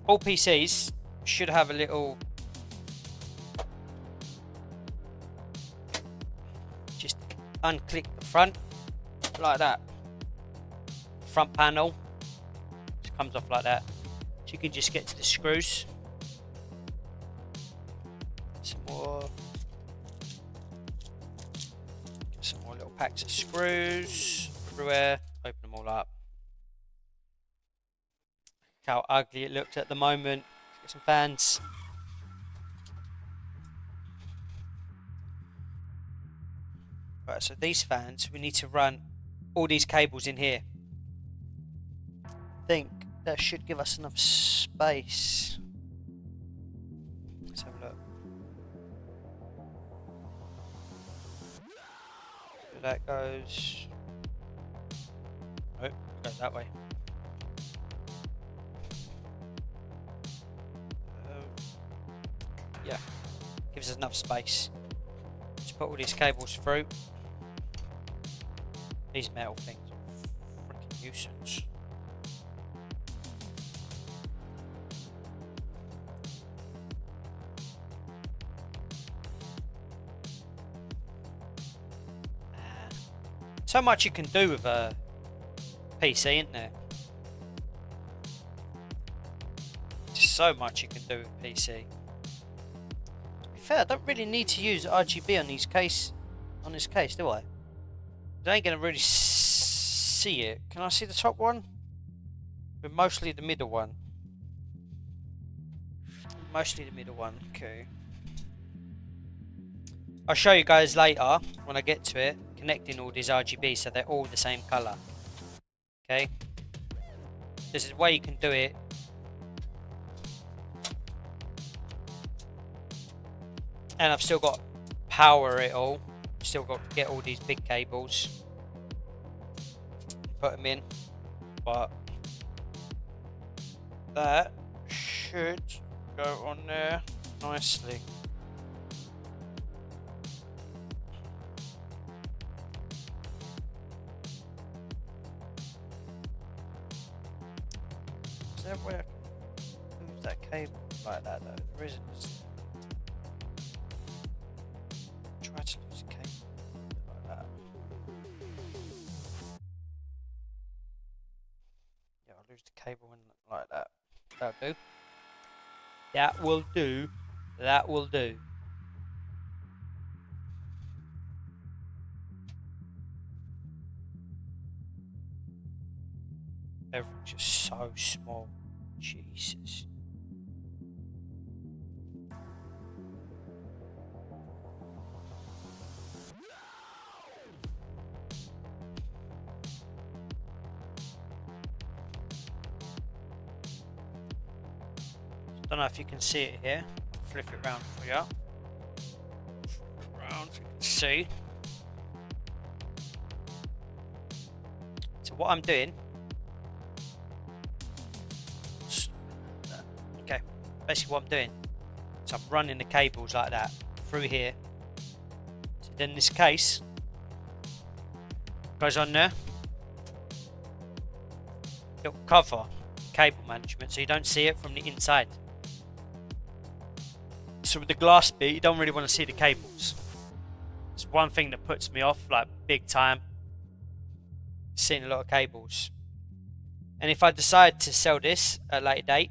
all PCs should have a little, just unclick the front like that. Front panel just comes off like that. So you can just get to the screws. Some more little packs of screws everywhere. Open them all up. Look how ugly it looked at the moment. Let's get some fans. Right, so these fans, we need to run all these cables in here. I think that should give us enough space. Let's have a look. So that goes. Oh, it goes that way. Yeah, gives us enough space. Just put all these cables through. These metal things are freaking nuisance. So much you can do with a PC, isn't there? Just so much you can do with PC. To be fair, I don't really need to use RGB on this case, do I? I ain't gonna really see it. Can I see the top one? But mostly the middle one. Mostly the middle one. Okay. I'll show you guys later when I get to it, connecting all these RGB so they're all the same color. Okay. This is a way you can do it. and I've still got to power it all. Still got to get all these big cables, put them in, but that should go on there nicely. Is there a way I can move that cable like that though? There isn't. Try to lose the cable like that. Yeah, I'll lose the cable like that. That'll do. That will do. That will do. Everything's just so small. Jesus. Don't know if you can see it here. I'll flip it around for you. Flip it around so you can see. So what I'm doing. Okay, basically what I'm doing. So I'm running the cables like that through here. So then this case goes on there. It'll cover cable management so you don't see it from the inside. So with the glass bit, you don't really want to see the cables. It's one thing that puts me off, like big time, seeing a lot of cables. And if I decide to sell this at a later date,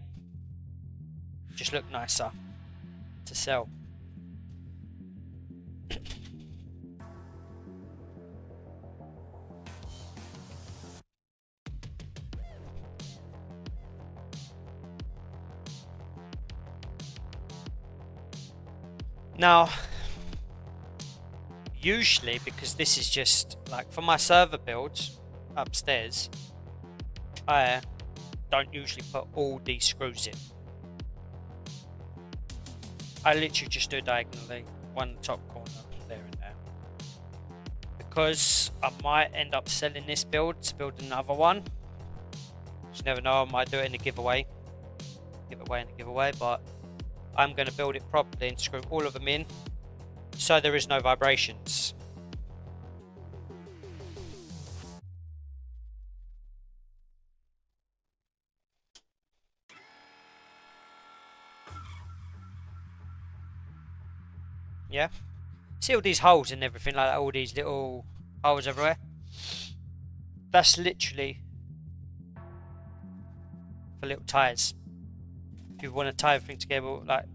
just look nicer to sell. Now, usually, because this is just like for my server builds upstairs, I don't usually put all these screws in. I literally just do diagonally, one in the top corner, there and there. Because I might end up selling this build to build another one. You never know, I might do it in a giveaway. But I'm going to build it properly and screw all of them in so there is no vibrations. Yeah, see all these holes and everything like that, all these little holes everywhere? That's literally for little tyres. If you want to tie everything together like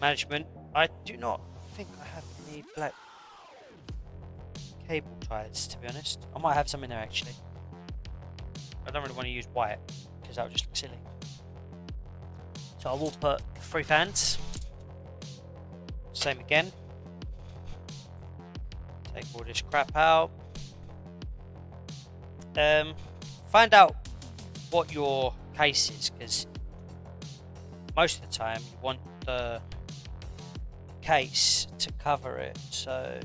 management, I do not think I have any black cable ties, to be honest. I might have some in there actually. I don't really want to use white because that would just look silly. So I will put 3 fans. Same again. Take all this crap out. Find out what your case is, because most of the time you want the case to cover it. So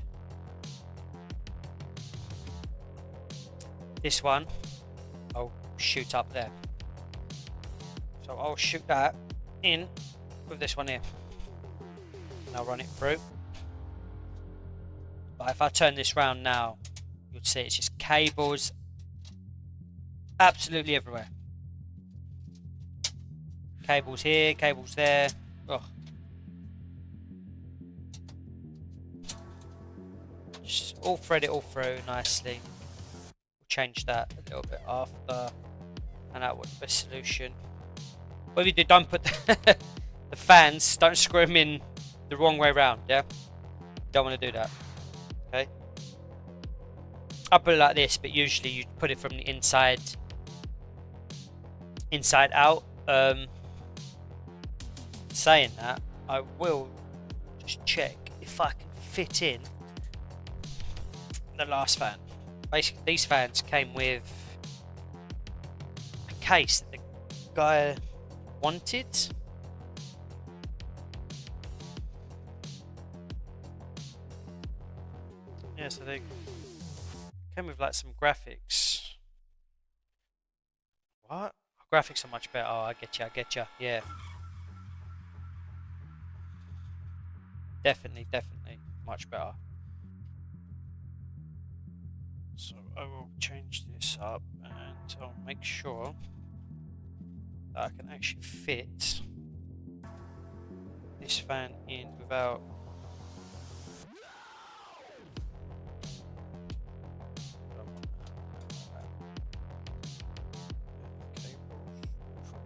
this one I'll shoot up there. So I'll shoot that in with this one here. And I'll run it through. But if I turn this round now, you'll see it's just cables absolutely everywhere. Cables here, cables there. Ugh. Just all thread it all through nicely. We'll change that a little bit after. And that was the best solution. What you do, don't put the fans, don't screw them in the wrong way round, yeah? Don't want to do that. Okay? I'll put it like this, but usually you put it from the inside out. Saying that, I will just check if I can fit in the last fan. Basically, these fans came with a case that the guy wanted. Yeah, so they came with like some graphics. What? Graphics are much better. Oh, I get you. Yeah. Definitely much better. So I will change this up and I'll make sure that I can actually fit this fan in without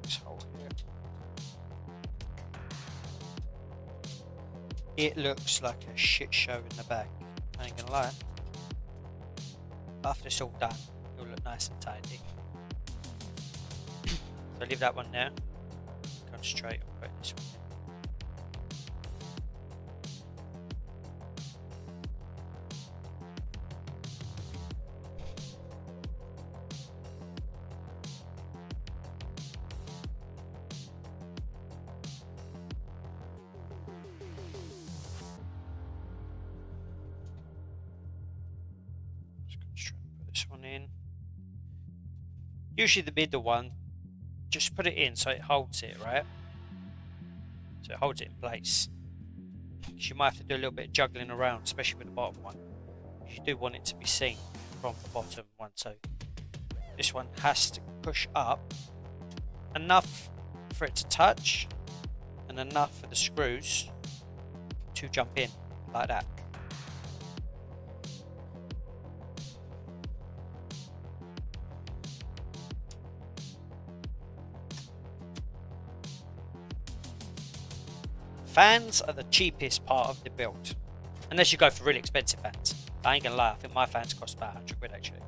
this hole here. It looks like a shit show in the back, I ain't gonna lie. After it's all done, it'll look nice and tidy. So leave that one there. Concentrate on putting this one in. Put this one in. Usually the middle one, just put it in so it holds it, right? So it holds it in place. Because you might have to do a little bit of juggling around, especially with the bottom one. Because you do want it to be seen from the bottom one. So this one has to push up enough for it to touch and enough for the screws to jump in like that. Fans are the cheapest part of the build, unless you go for really expensive fans. I ain't gonna lie, I think my fans cost about 100 quid actually. It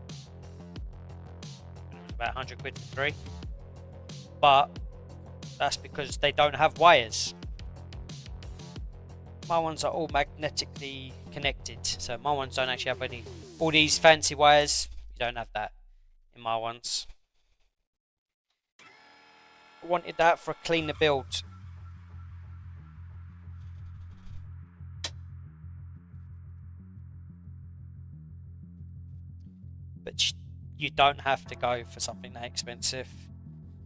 was about 100 quid for 3, but that's because they don't have wires. My ones are all magnetically connected, so my ones don't actually have any. All these fancy wires, you don't have that in my ones. I wanted that for a cleaner build. But you don't have to go for something that expensive.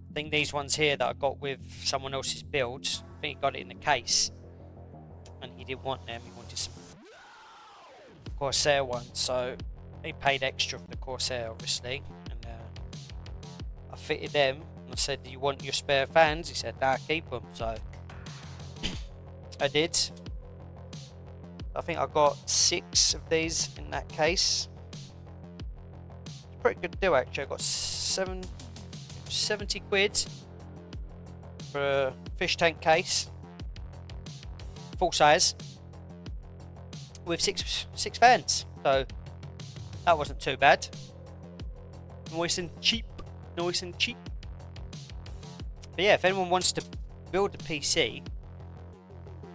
I think these ones here that I got with someone else's build, I think he got it in the case, and he didn't want them, he wanted some Corsair ones, so he paid extra for the Corsair obviously, and I fitted them, and I said, do you want your spare fans? He said, nah, keep them, so I did. I think I got 6 of these in that case. Pretty good deal actually. I got 70 quid for a fish tank case, full size, with six fans, so that wasn't too bad. Nice and cheap. But yeah, if anyone wants to build a PC, you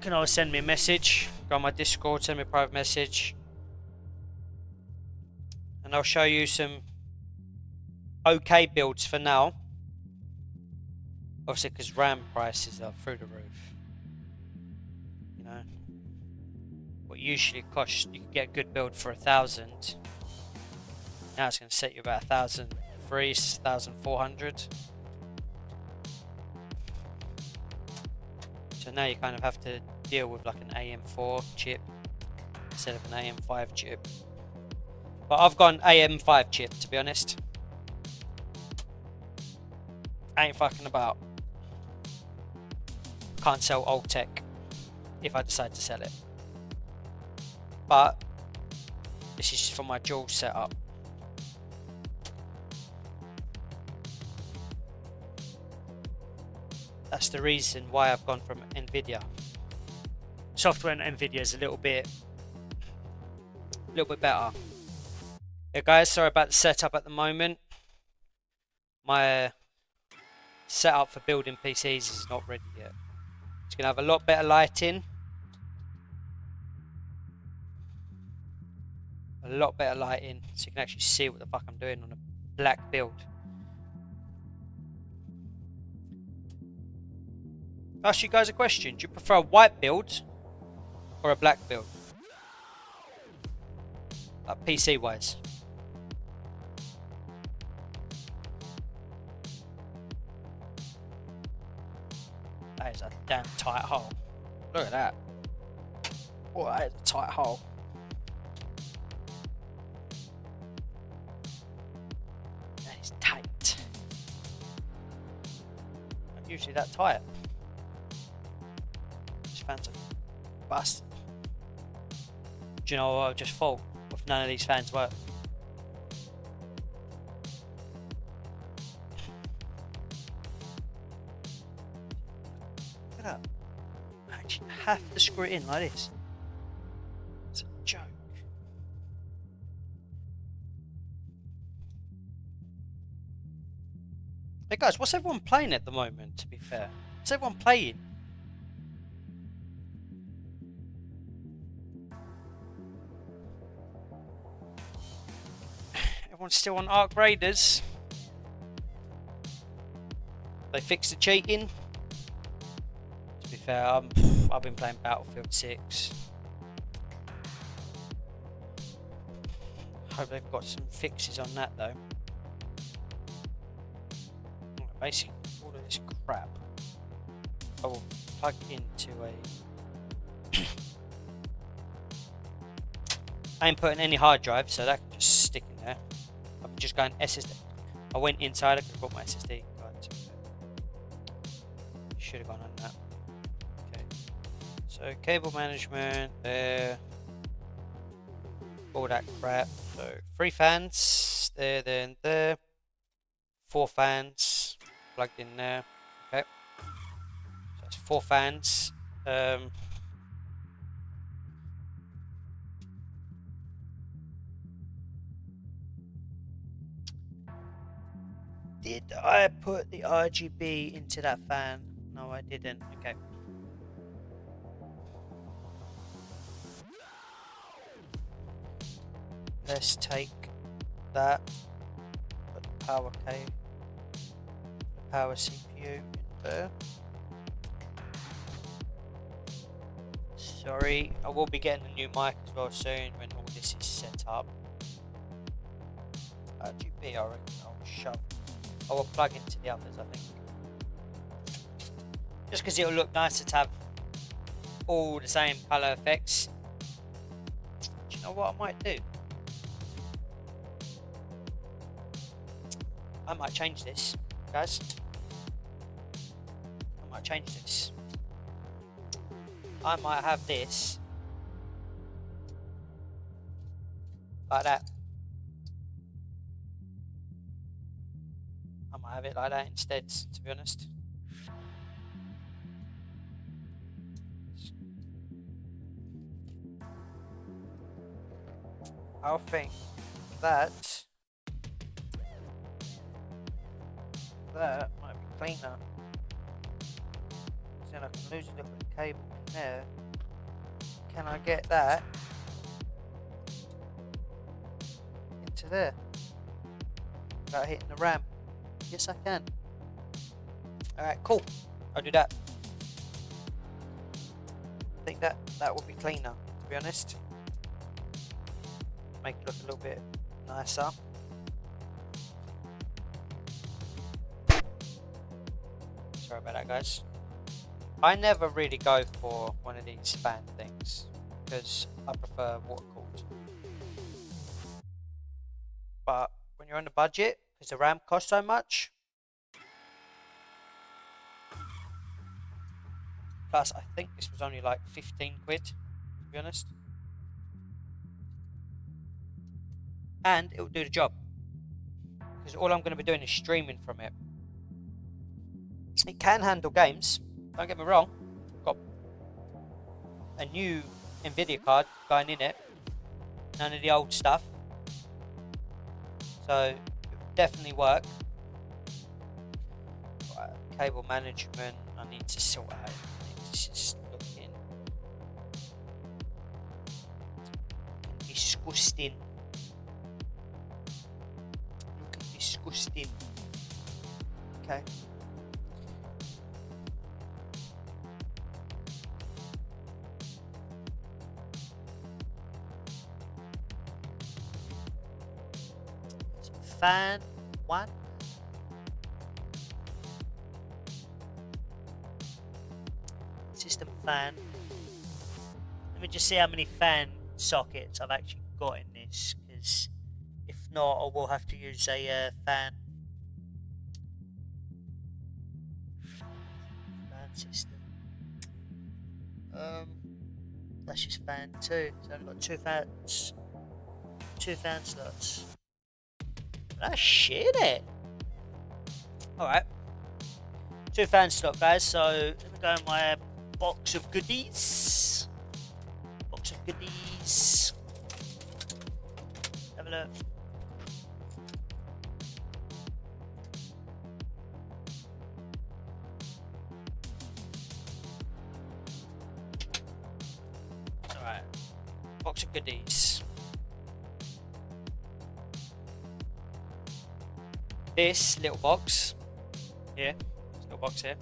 can always send me a message, go on my Discord, send me a private message, and I'll show you some okay builds for now. Obviously, because RAM prices are through the roof. You know, what usually costs, you can get a good build for 1,000. Now it's going to set you about 1,300, 1,400. So now you kind of have to deal with like an AM4 chip instead of an AM5 chip. But I've got an AM5 chip, to be honest. Ain't fucking about. Can't sell old tech if I decide to sell it. But this is for my dual setup. That's the reason why I've gone from Nvidia. Software on Nvidia is a little bit better. Yeah guys, sorry about the setup at the moment. My setup for building PCs is not ready yet. It's going to have a lot better lighting. A lot better lighting, so you can actually see what the fuck I'm doing on a black build. Ask you guys a question. Do you prefer a white build or a black build? like PC wise. That is a damn tight hole. Look at that. Oh, that is a tight hole. That is tight. Not usually that tight. This fan's a bust. Do you know what I just thought? If none of these fans work. Look at that. I actually have to screw it in like this. It's a joke. Hey guys, what's everyone playing at the moment, to be fair? What's everyone playing? Everyone's still on Arc Raiders. They fixed the cheating. To be fair, I've been playing Battlefield 6. Hope they've got some fixes on that though. Basically, all of this crap I will plug into a... I ain't putting any hard drive, so that can just stick in there. I'm just going SSD. I went inside, I could have brought my SSD card. Should have gone on that. Okay. So cable management there. All that crap. So 3 fans there, there, and there. 4 fans plugged in there. Okay. So that's 4 fans. Did I put the RGB into that fan? No, I didn't. Okay. Let's take that, put the power cable, the power CPU in there. Sorry, I will be getting a new mic as well soon when all this is set up. RGB, I reckon I'll shove. I will plug into the others, I think. Just because it'll look nicer to have all the same colour effects. Do you know what I might do? I might change this, guys. I might change this. I might have this like that. I might have it like that instead, to be honest. I think that might be cleaner. Then I can lose a little bit of cable in there. Can I get that into there without hitting the RAM? Yes, I can. Alright, cool. I'll do that. I think that will be cleaner, to be honest. Make it look a little bit nicer. Sorry about that, guys. I never really go for one of these fan things because I prefer water cooled. But when you're on a budget, because the RAM costs so much, plus I think this was only like 15 quid, to be honest. And it will do the job. Because all I'm going to be doing is streaming from it. It can handle games, don't get me wrong. Got a new Nvidia card going in it. None of the old stuff. So it will definitely work. Right, cable management, I need to sort out. It's just looking disgusting. Looking disgusting. Okay. fan 1. System fan. Let me just see how many fan sockets I've actually got in this, because if not, I will have to use a fan system. That's just fan 2. So I've got 2 fans. 2 fan slots. That's shit, it. Alright. 2 fan slot, guys. So let me go in my box of goodies. Box of goodies. Have a look. Alright. Box of goodies. This little box here, this little box here,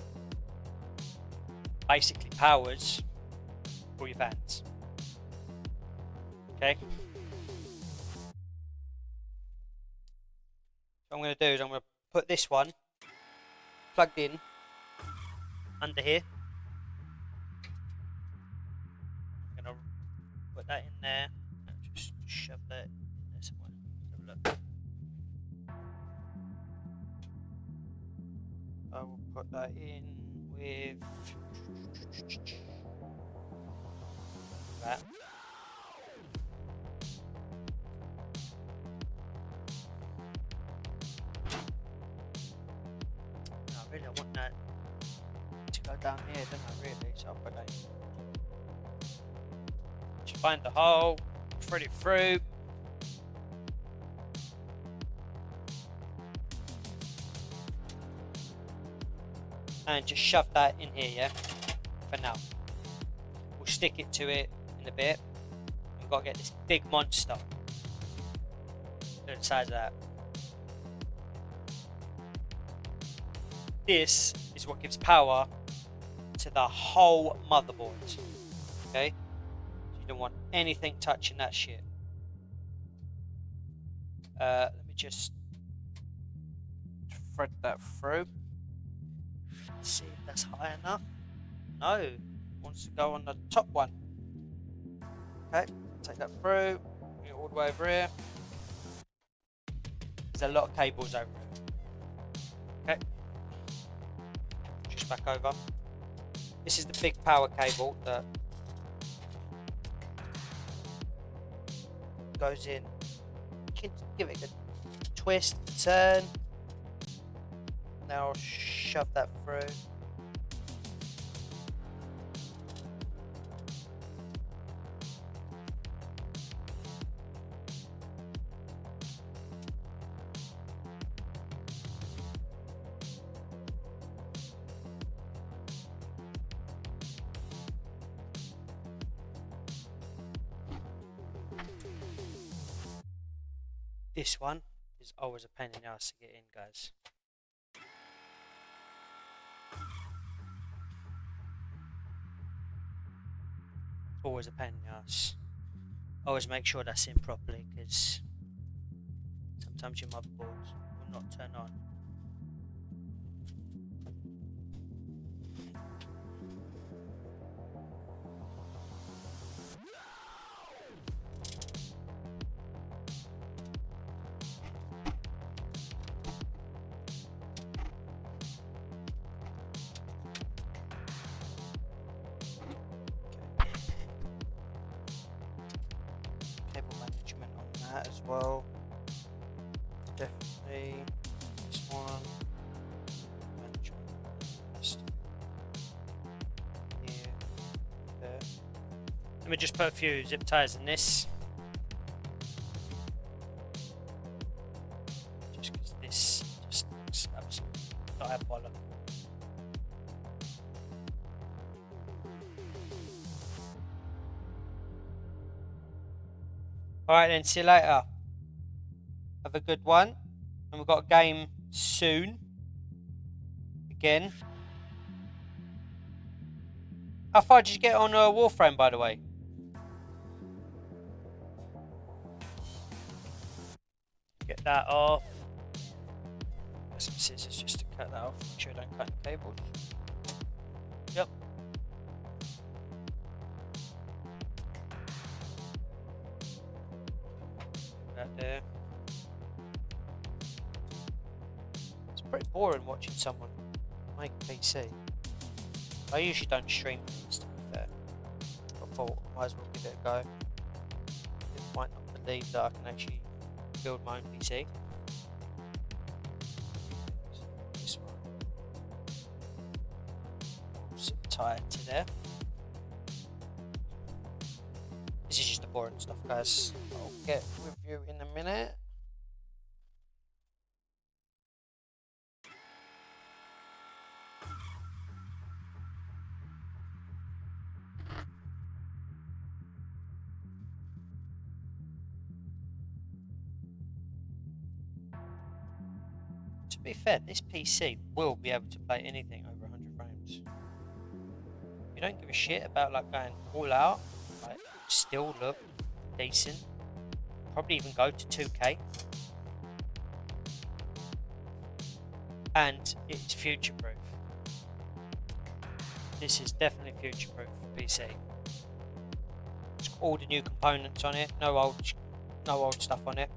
basically powers all your fans. Okay. What I'm going to do is I'm going to put this one plugged in under here. I'm going to put that in there and just shove that in there somewhere. Let's have a look. I will put that in with that. No, really, I want that to go down here, don't I, really? So I'll put that in. Just find the hole, thread it through. And just shove that in here, yeah? For now. We'll stick it to it in a bit. We've got to get this big monster. Look at the size of that. This is what gives power to the whole motherboard. Okay? So you don't want anything touching that shit. Let me just thread that through. See if that's high enough. No, it wants to go on the top one. Okay, take that through, bring it all the way over here. There's a lot of cables over it. Okay, just back over. This is the big power cable that goes in. You can give it a twist, turn. Now I'll shove that through. This one is always a pain in the ass to get in, guys. Always a pain in the ass. Always make sure that's in properly, because sometimes your motherboard will not turn on. As well, definitely this one. Here, there. Let me just put a few zip ties in this, just because this just looks absolutely diabolical. Alright then, see you later. Have a good one. And we've got a game soon. Again. How far did you get on Warframe, by the way? Get that off. Get some scissors just to cut that off. Make sure I don't cut the cables. Yep. That there. It's pretty boring watching someone make a PC. I usually don't stream these, to be fair. I thought I might as well give it a go. People might not believe that I can actually build my own PC. This one. Zip tie it to there. This is just the boring stuff, guys. I'll get with you in a minute. To be fair, this PC will be able to play anything over 100 frames. You don't give a shit about like going all out, like still look decent. Probably even go to 2K. And it's future proof. This is definitely future proof PC. It's got all the new components on it, no old stuff on it.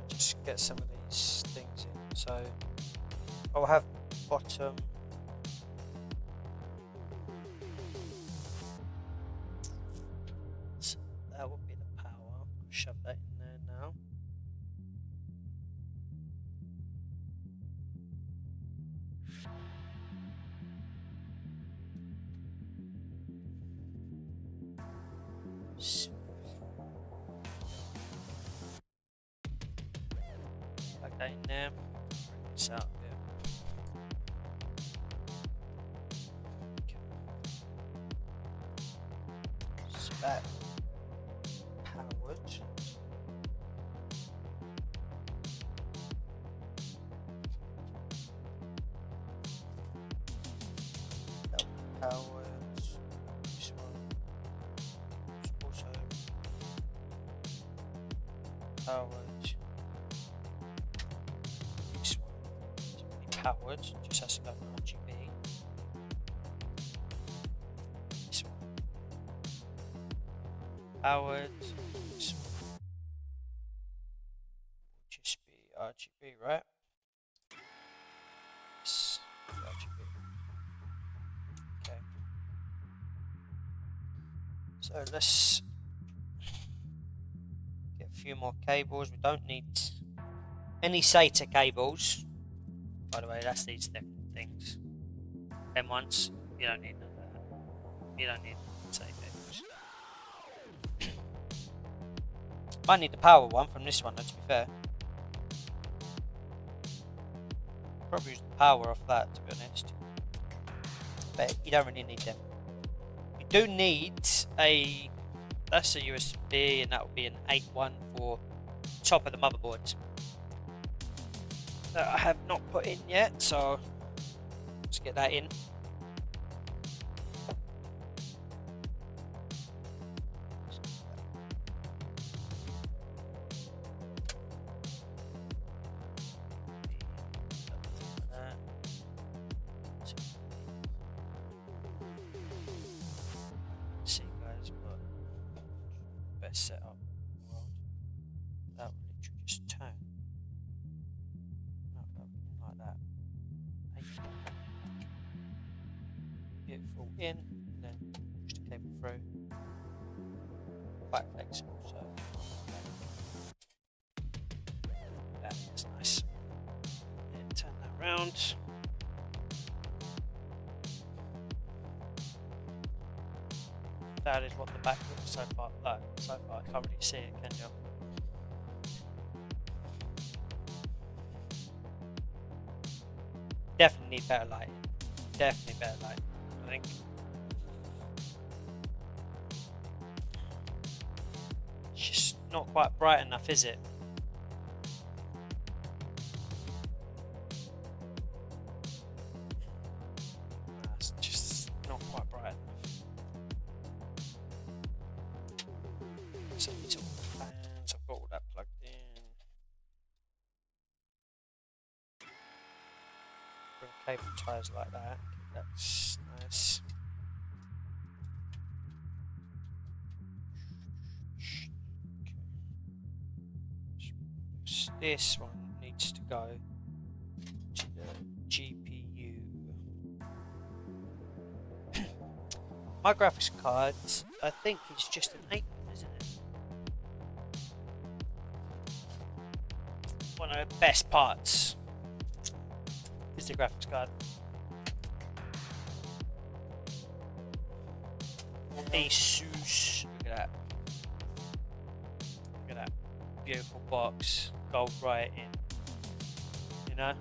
Just get some of these things in. So I'll have bottom. So that will be the power. I'll shove that in there now. Plug that in there. Bring this out there. So that powered. That powered. This one is also powered. This one is really powered, just has to go RGB. This one powered. This one will just be RGB, right? Yes, RGB. Okay. So let's get a few more cables. We don't need any SATA cables. By the way, that's these things. Them ones, you don't need none of that. You don't need SATA cables. Might need the power one from this one, though, to be fair. Probably use the power off that, to be honest. But you don't really need them. You do need a... That's a USB, and that will be an 8.1 for top of the motherboard. That I have not put in yet, so let's get that in. See guys, but best setup in the world. That will literally just turn. Like that. Beautiful in, and then push the cable through. Quite flexible, so that's nice. And turn that around. That is what the back looks so far. So far, I can't really see it, can you? Definitely need better lighting. Definitely better lighting, I think. It's just not quite bright enough, is it? So these are all the fans. I've got all that plugged in. Bring cable ties like that. That's nice. This one needs to go to the GPU. My graphics card, I think it's just an 8, isn't it? One of the best parts is the graphics card. Asus. Look at that. Look at that. Beautiful box. Gold writing. You know?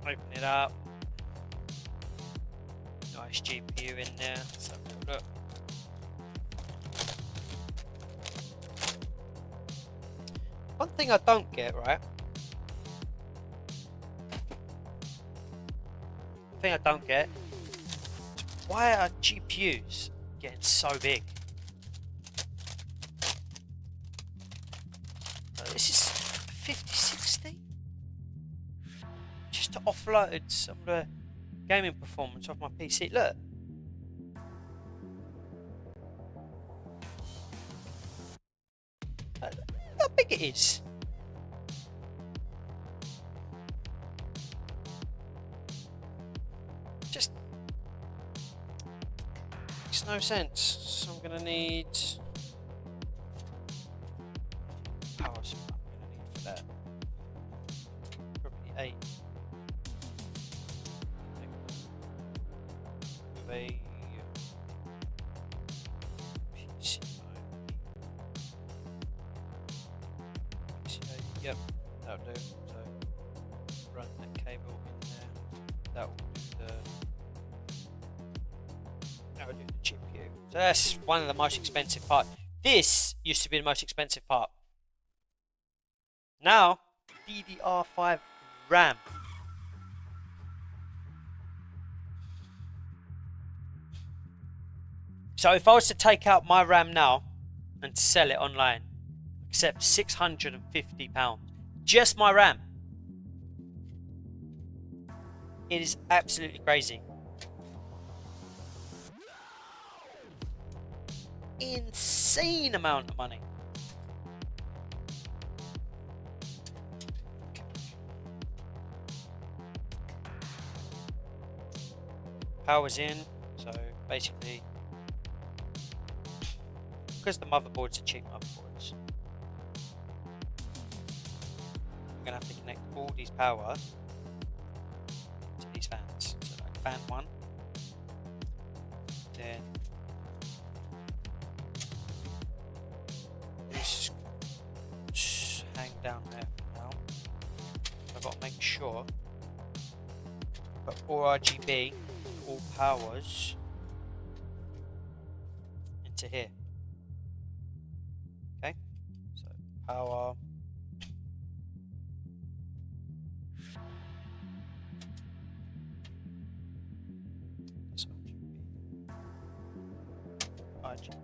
Open it up. Nice GPU in there. Let's have a look. One thing I don't get, right? One thing I don't get is why are GPUs getting so big? This is 5060? Just to offload some of the gaming performance off my PC. Look. How big it is. Just makes no sense. So I'm gonna need power supply. I'm gonna need for that. Probably 8. With a yep, that'll do. So run that cable in there. That will do the GPU. So that's one of the most expensive parts. This used to be the most expensive part. Now, DDR5 RAM. So if I was to take out my RAM now and sell it online, accept £650. Just my RAM. It is absolutely crazy. Insane amount of money. Power's in, so basically, because the motherboards are cheap motherboards, I'm gonna have to connect all these power to these fans. So like fan 1, then this hang down there for now. I've got to make sure that all RGB, all powers into here. Okay, so power. That's RGB.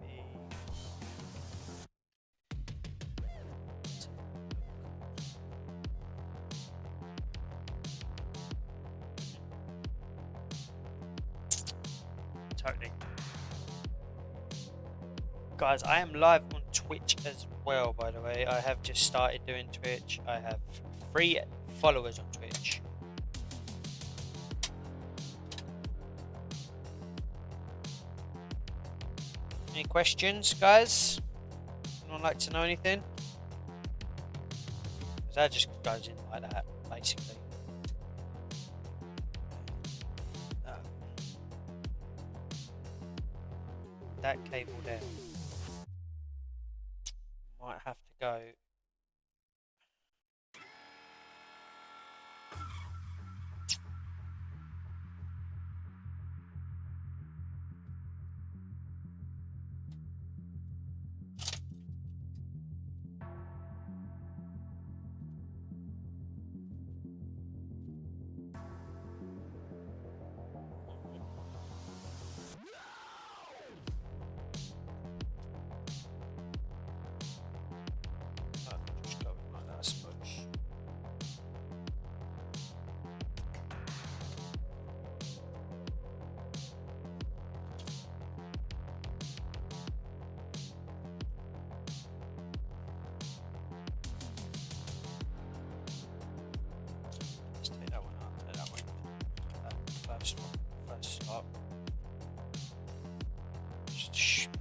Totally. Guys, I am live on Twitch as well, by the way. I have just started doing Twitch. I have 3 followers on Twitch. Any questions, guys? Anyone like to know anything? Because that just goes in like that, basically. That cable there might have to go.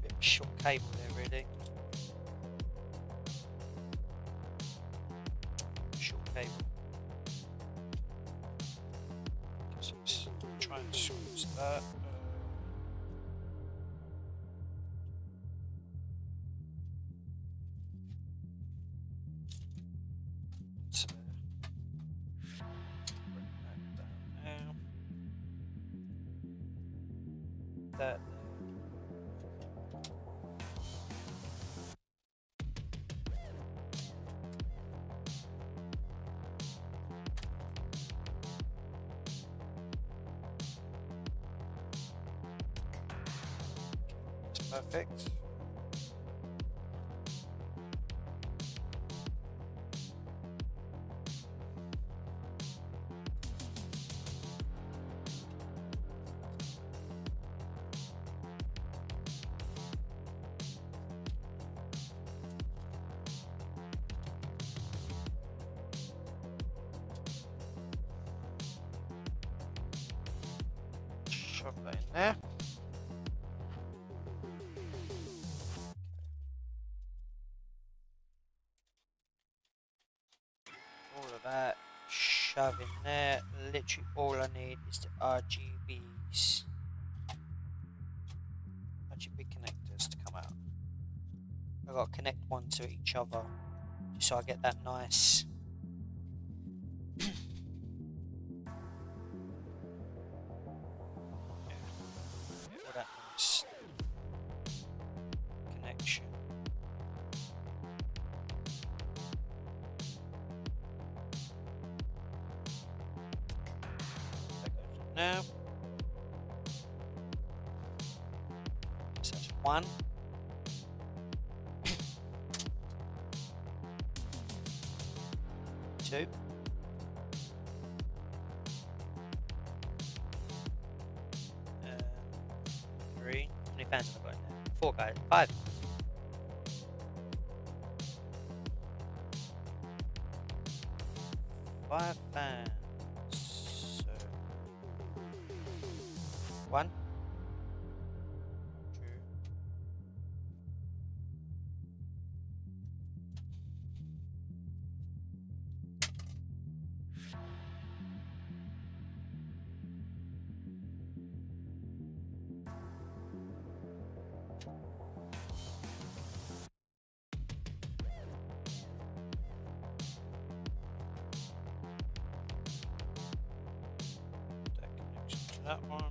bit of a short cable there, really. Short cable. Let's try and squeeze that. That that's perfect. Shove that in there. All of that shove in there. Literally all I need is the RGB connectors to come out. I've got to connect one to each other just so I get that nice all that nice connection. That goes in now. So that's one. Two. Three. How many fans have I got in there? Four, guys. Five. Five fans. So one. Two. That connects to that one.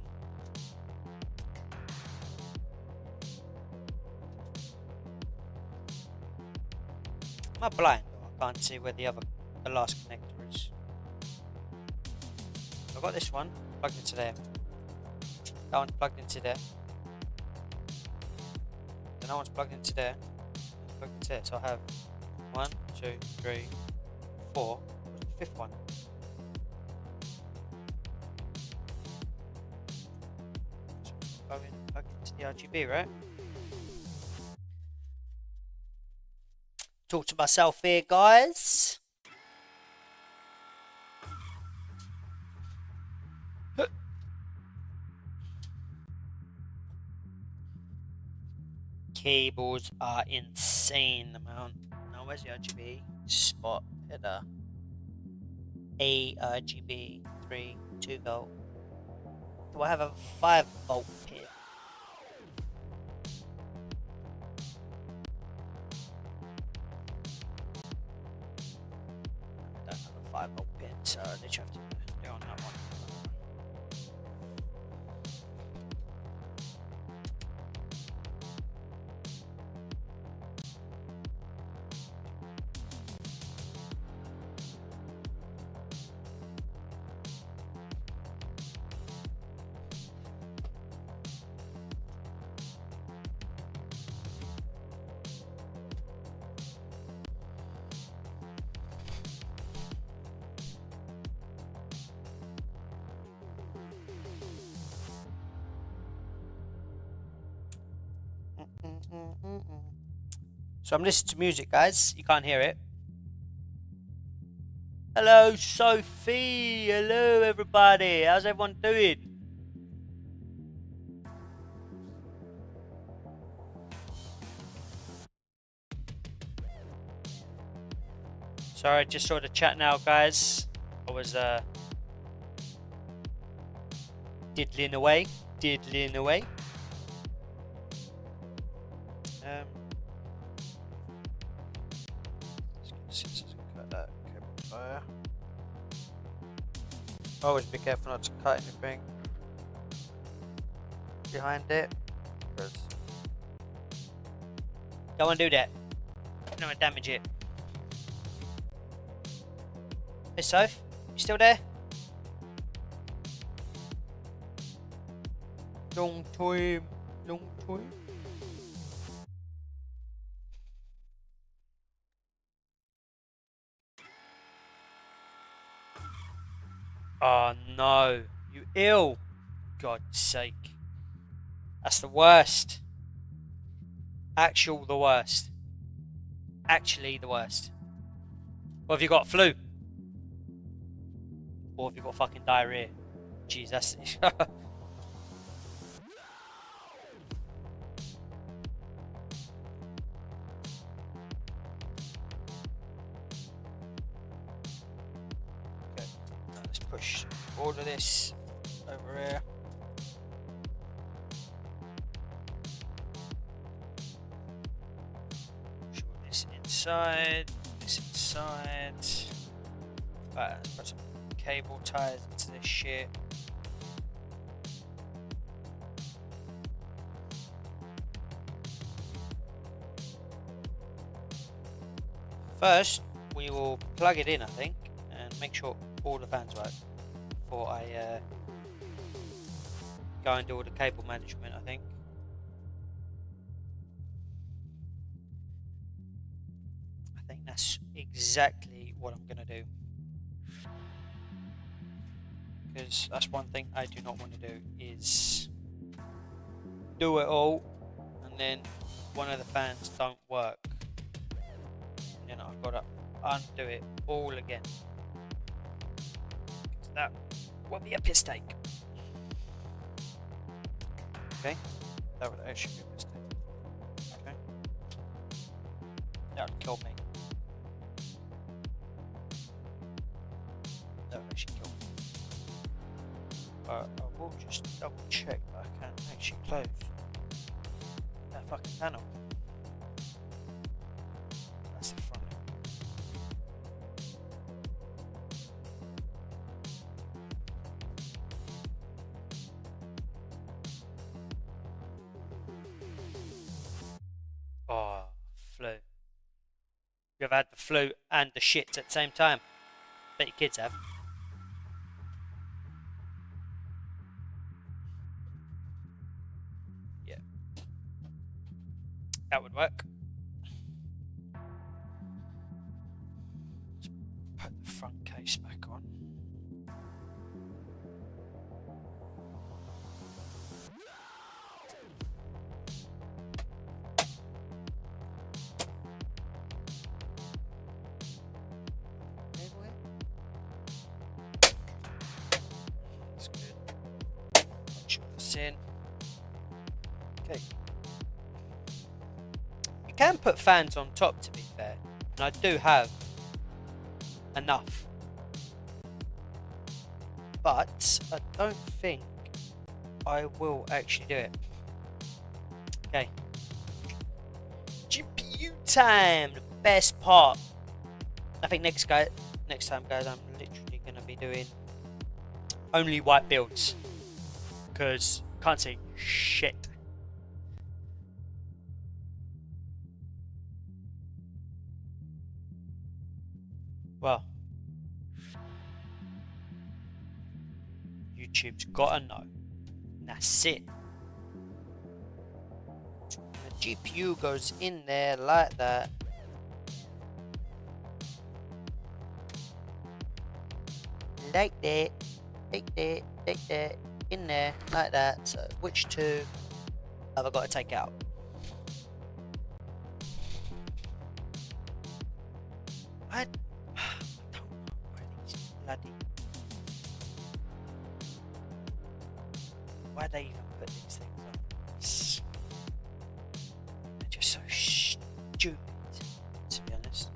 Am I blind? I can't see where the last connector is. I've got this one plugged into there. That one's plugged into there. Then that one's plugged into there. That's plugged into there. So I have 1, 2, 3, 4. What's the fifth one? So plug into the RGB, right? Talk to myself here, guys. Cables are insane amount. Now where's the RGB? Spot header. A RGB 2 volt. Do I have a 5 volt pin? I don't have a 5 volt pin, so I literally have to do on that one. So I'm listening to music, guys. You can't hear it. Hello, Sophie. Hello, everybody. How's everyone doing? Sorry, I just saw the chat now, guys. I was diddling away. Scissors and cut that cable wire. Always be careful not to cut anything behind it, because don't want to do that. Don't want to damage it. Hey Soph, you still there? Long time. Oh no, you ill? God's sake. That's the worst. Actually the worst. Well, have you got flu? Or have you got fucking diarrhea? Jeez, that's... Okay, now let's push all of this over here. Push all this inside, Right, let's put some cable ties into this shit. First, we will plug it in, I think, and make sure all the fans work before I go and do all the cable management, I think. I think that's exactly what I'm going to do. Because that's one thing I do not want to do, is do it all and then one of the fans don't work. And then I've got to undo it all again. That will be a piss take. Okay, that would actually be a piss take. Okay, that would kill me. That would actually kill me. But I will just double check that I can actually close that fucking panel. That's the front. Oh, flu. You've had the flu and the shits at the same time. Bet your kids have. Yeah. That would work. Let's put the front case back on. That's good. Shut this in. Okay. You can put fans on top, to be fair, and I do have enough, but I don't think I will actually do it. Okay. GPU time, the best part. I think next time, guys, I'm literally gonna be doing only white builds because can't see shit. Well, YouTube's gotta know. And that's it. The GPU goes in there like that. Like that. In there like that. So which two have I got to take out? I don't know where these bloody... Why they even put these things on? They're just so stupid, to be honest.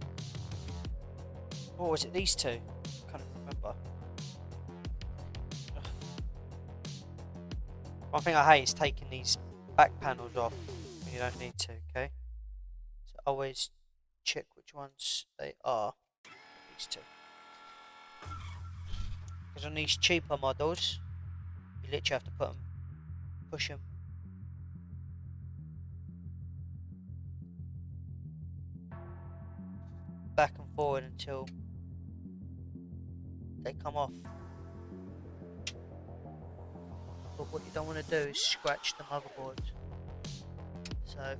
Or was it these two? Can't remember. Ugh. One thing I hate is taking these back panels off when you don't need to, okay? So always check which ones they are. These two. Because on these cheaper models, you literally have to push them back and forward until they come off. But what you don't want to do is scratch the motherboard. So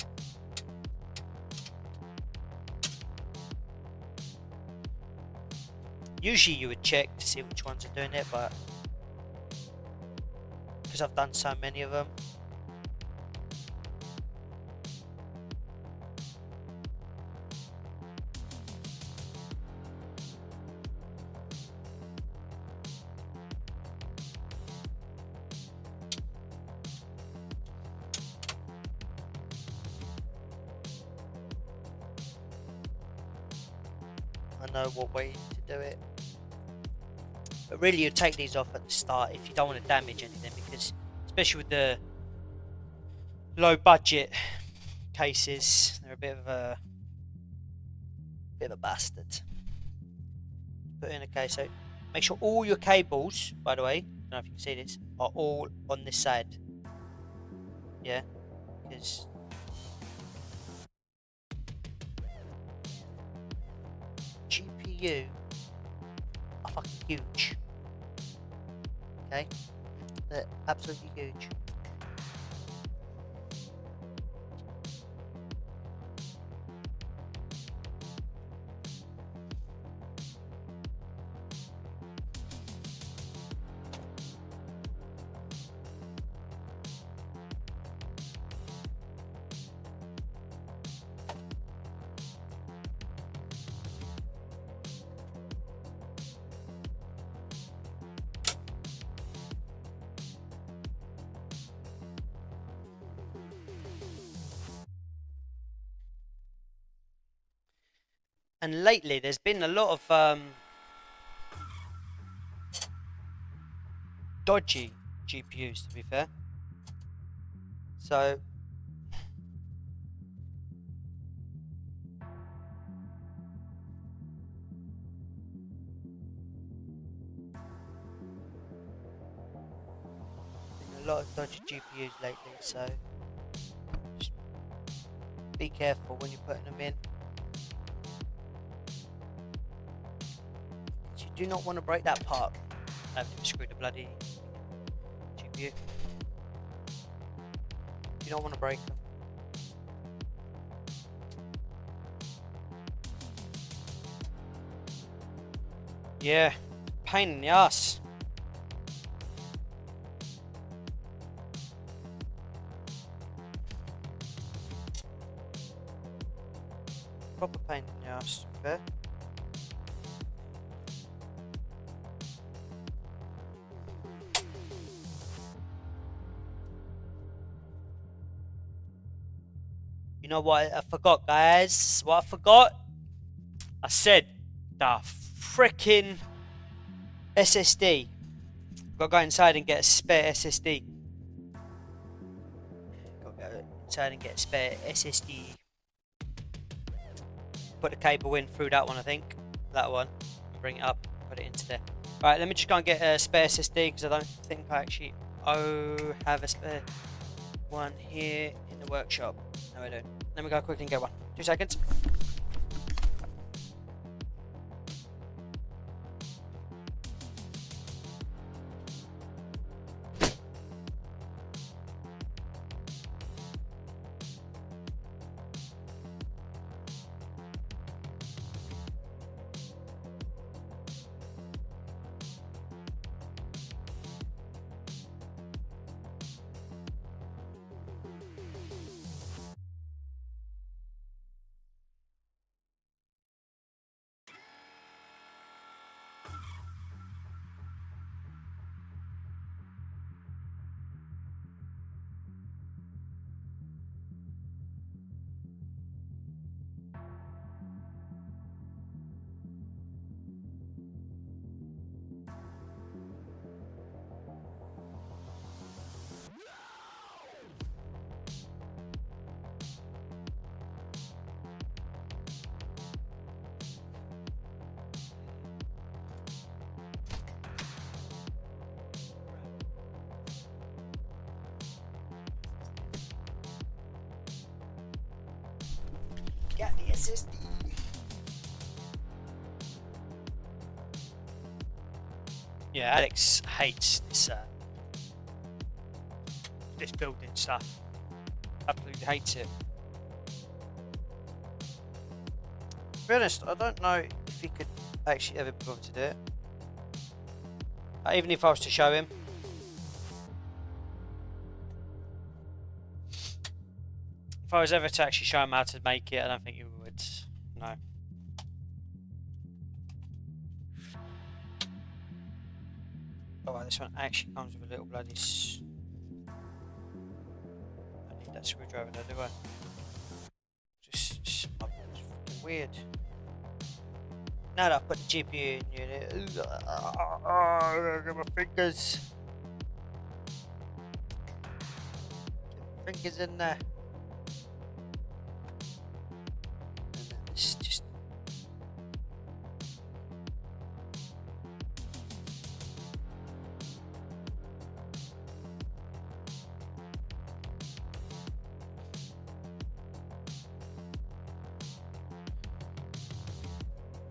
usually you would check to see which ones are doing it, but because I've done so many of them, I know what way to do it. But really you take these off at the start if you don't want to damage anything, because especially with the low budget cases, they're a bit of a bastard. Put in a case, so make sure all your cables, by the way, I don't know if you can see this, are all on this side. Yeah, because GPU are fucking huge. Okay, they're absolutely huge. And lately, there's been a lot of dodgy GPUs, to be fair. So been a lot of dodgy GPUs lately. So just be careful when you're putting them in. You do not want to break that part. I haven't even screwed the bloody GPU. You don't want to break them. Yeah, pain in the ass. Proper pain in the ass, okay? You know what I forgot, guys? What I forgot? I said the freaking SSD. Gotta go inside and get a spare SSD. Gotta go inside and get a spare SSD. Put the cable in through that one, I think. That one. Bring it up, put it into there. Right, let me just go and get a spare SSD because I don't think I actually have a spare one here in the workshop. No, I don't. Let me go quickly and get one. 2 seconds. Got the SSD. Yeah, Alex hates this building stuff. Absolutely hates it. To be honest, I don't know if he could actually ever be bothered to do it. Even if I was to show him. If I was ever to actually show him how to make it, I don't think he would. No. Oh, well, this one actually comes with a little bloody... I need that screwdriver though, do I? Just weird. Now that I put the GPU in unit, my fingers. Get my fingers in there. And then it's just.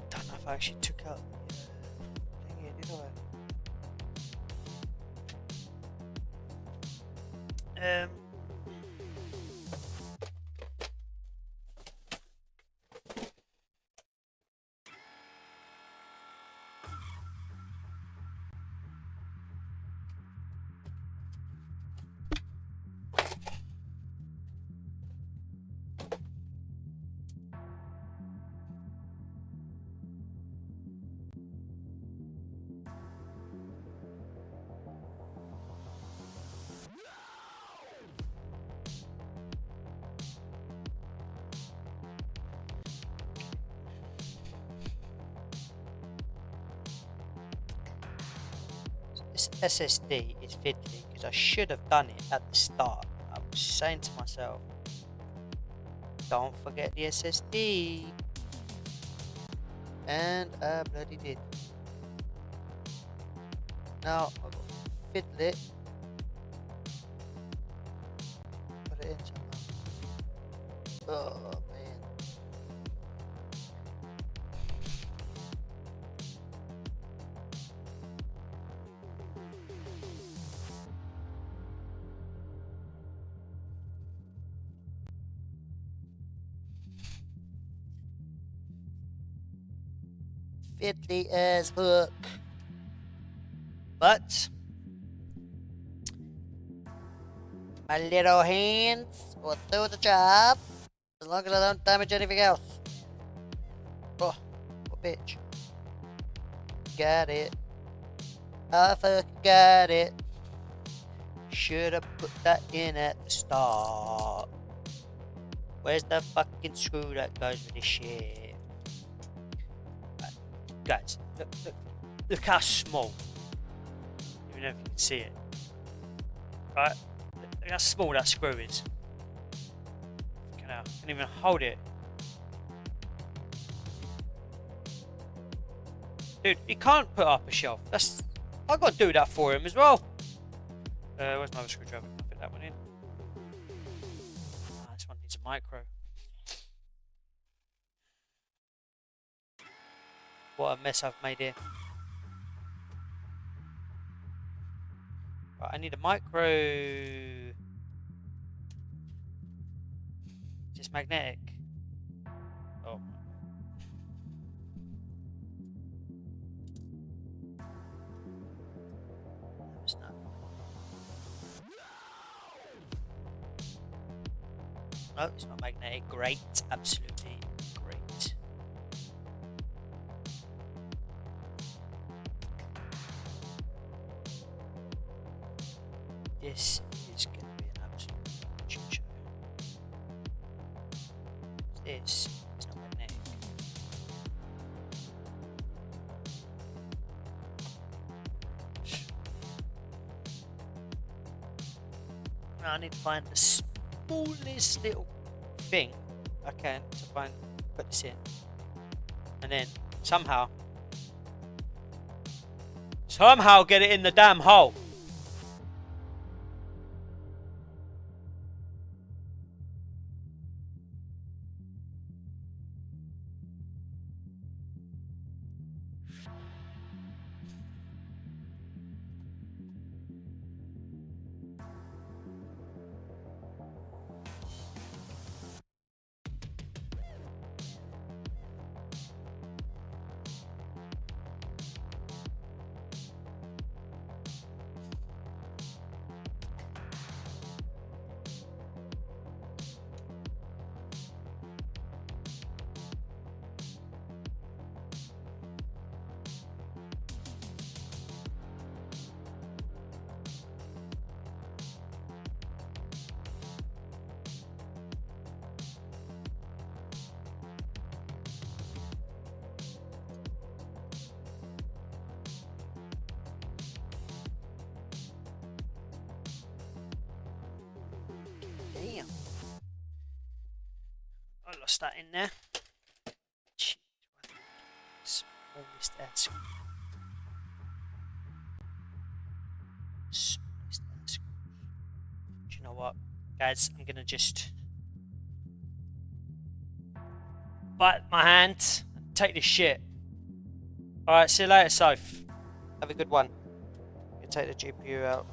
Don't know if I actually took out the thing here, did I? This SSD is fiddly because I should have done it at the start. I was saying to myself, don't forget the SSD. And I bloody did. Now I've got to fiddle it. Put it in somehow. Oh man. Fiddly as fuck. But my little hands will do the job as long as I don't damage anything else. Oh, bitch. Got it. I fucking got it. Should have put that in at the start. Where's the fucking screw that goes with this shit? Guys, look how small. Even if you can see it. Right? Look how small that screw is. Fucking hell, I can't even hold it. Dude, he can't put up a shelf. I've got to do that for him as well. Where's my other screwdriver? I'll fit that one in. This one needs a micro. What a mess I've made here. Right, I need a micro. Is this magnetic? Oh. It's not. No, it's not magnetic. Great. Absolutely great. This is going to be an absolute shit show. This is not magnetic. Now I need to find the smallest little thing I can to put this in, and then somehow get it in the damn hole. Damn. I lost that in there. Smallest air screw. Smallest air screw. Do you know what, guys? I'm gonna just bite my hand and take this shit. Alright, see you later, Soph. Have a good one. You can take the GPU out.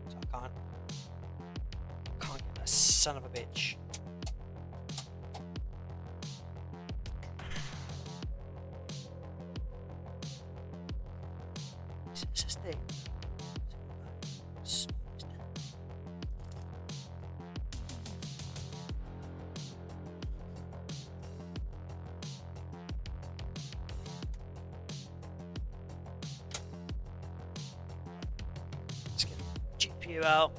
So I can't get that son of a bitch. SSD. Let's get the GPU out.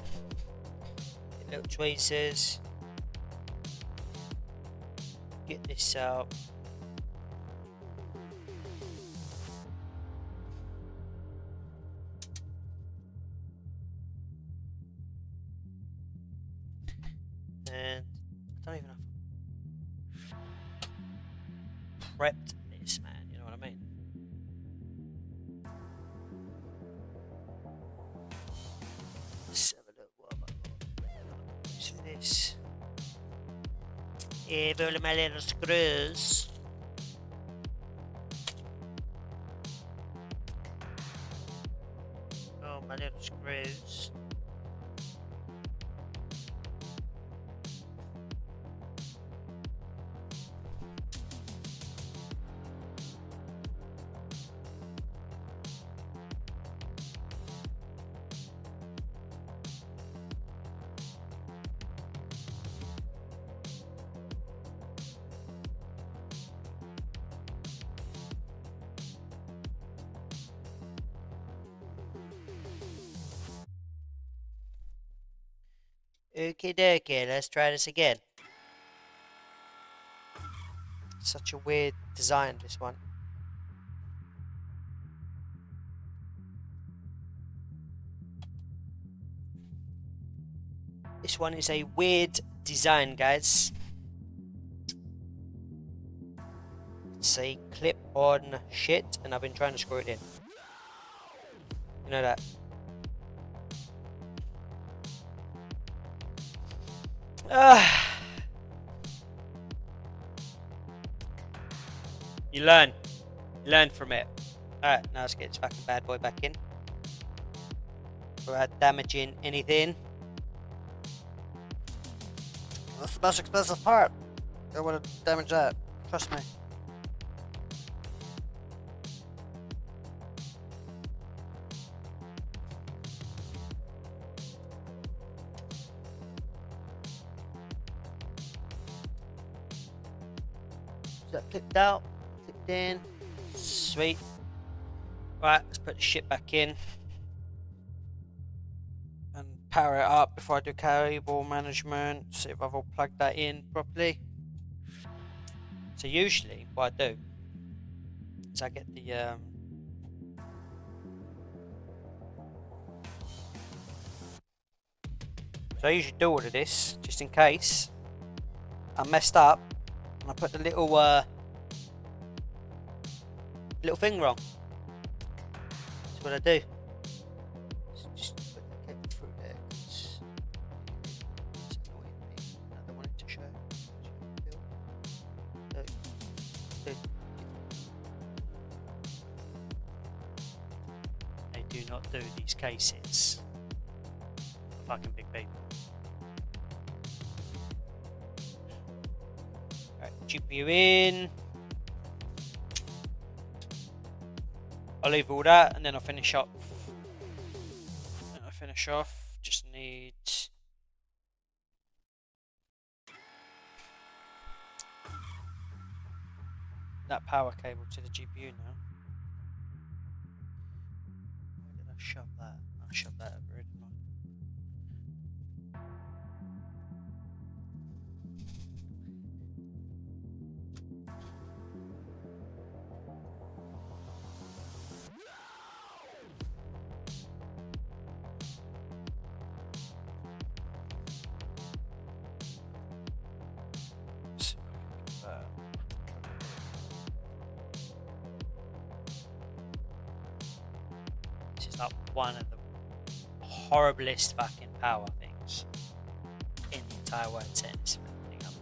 Get little tweezers. Get this out. And I don't even know if I prepped this, man, you know what I mean? Let's have a look what have I got. Use for this. Yeah, all of my little screws. Oh, my little screws. Okie dokie, let's try this again. Such a weird design, this one. This one is a weird design, guys. It's a clip-on shit, and I've been trying to screw it in. You know that. You learn. You learn from it. Alright, now let's get this fucking bad boy back in. Without damaging anything. That's the most expensive part. I don't want to damage that. Trust me. Is that clipped out? Clipped in? Sweet. Right, let's put the shit back in. And power it up before I do cable management. See if I've all plugged that in properly. So usually what I do is I get the so I usually do all of this just in case I messed up and I put the little thing wrong. That's what I do. Just put that cable through there. It's annoying me. I don't want it to show. really not do these cases for fucking big people. Right, GPU in. I'll leave all that and then I'll finish up. Then I'll finish off. Just need that power cable to the GPU now. Where did I shove that? I shoved that over, didn't I? This is like one of the horriblest fucking power things in the entire world. Setting this thing up.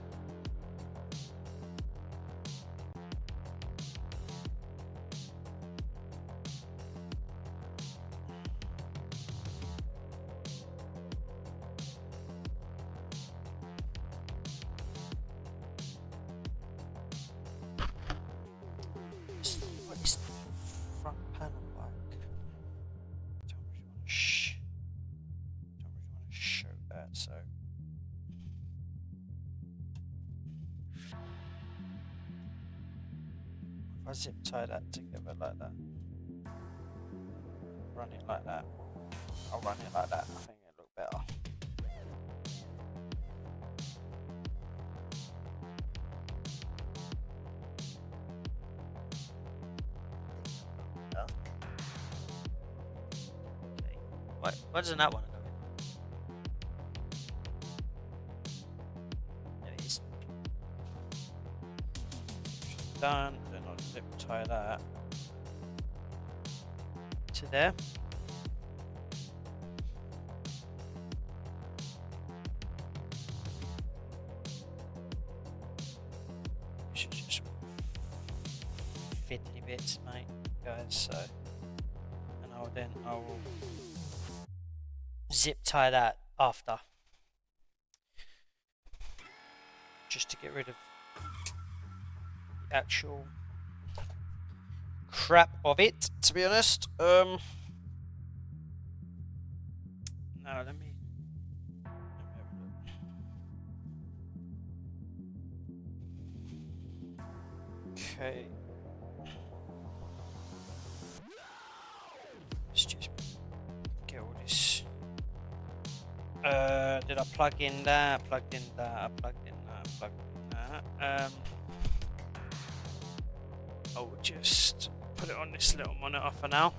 What is the front panel like? Don't really want to show that, so. If I zip tie that together like that, run it like that, I'll run it like that, I think it'll look better. Okay, why doesn't that one go in? There it is. Done, then I'll zip tie that to there. Should just fiddly bits, mate, guys. So, and I will zip tie that after, just to get rid of the actual crap of it. To be honest, no, let me have a look. Okay. Let's just get all this. Did I plug in that? Plugged in that. Plugged in that. Plugged in that. I will just put it on this little monitor for now.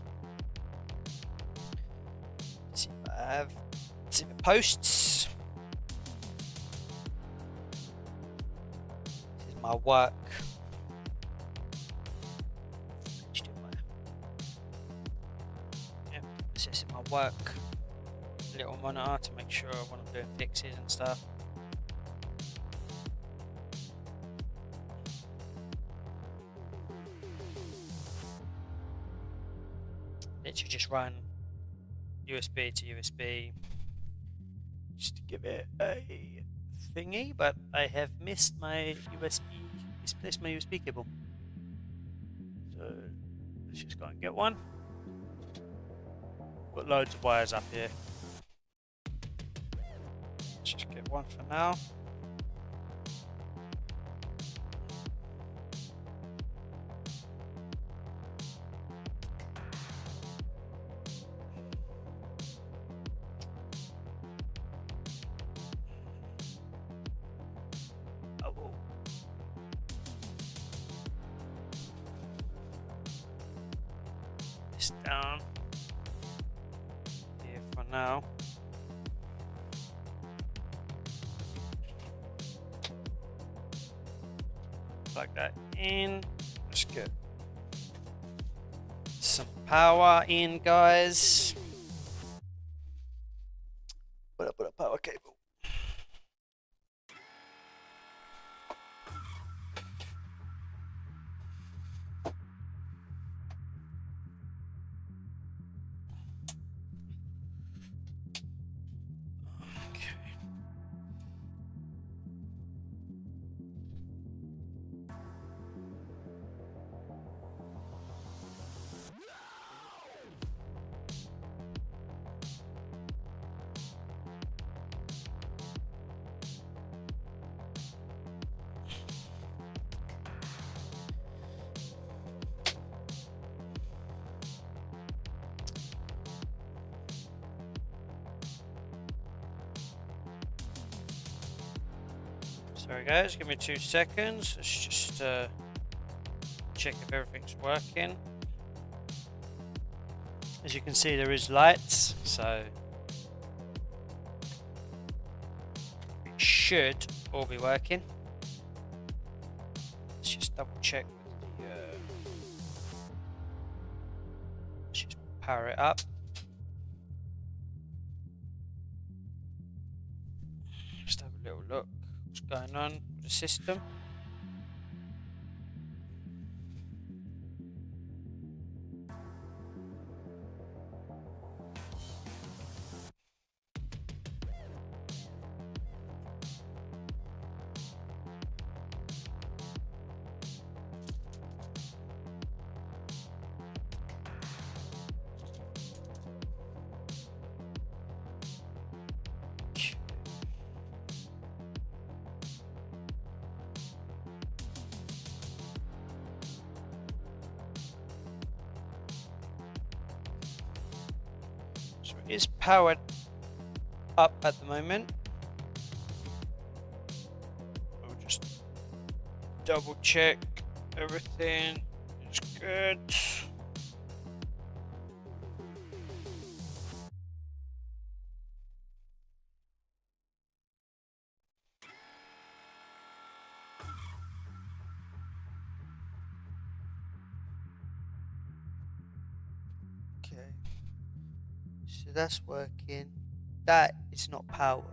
See if I have. See if it posts. This is my work. Yep, this is my work little monitor to make sure when I'm doing fixes and stuff. Literally just run USB to USB just to give it a thingy, but I have misplaced my USB cable. So let's just go and get one. Got loads of wires up here. Let's just get one for now. Down here for now. Plug that in. Let's get some power in, guys. Put up a power cable. Sorry guys, give me 2 seconds. Let's just check if everything's working. As you can see, there is lights, so it should all be working. Let's just double check with the let's just power it up. Just have a little look what's going on with the system. So it is powered up at the moment. We'll just double check everything is good. Okay, so that's working. That is not powered.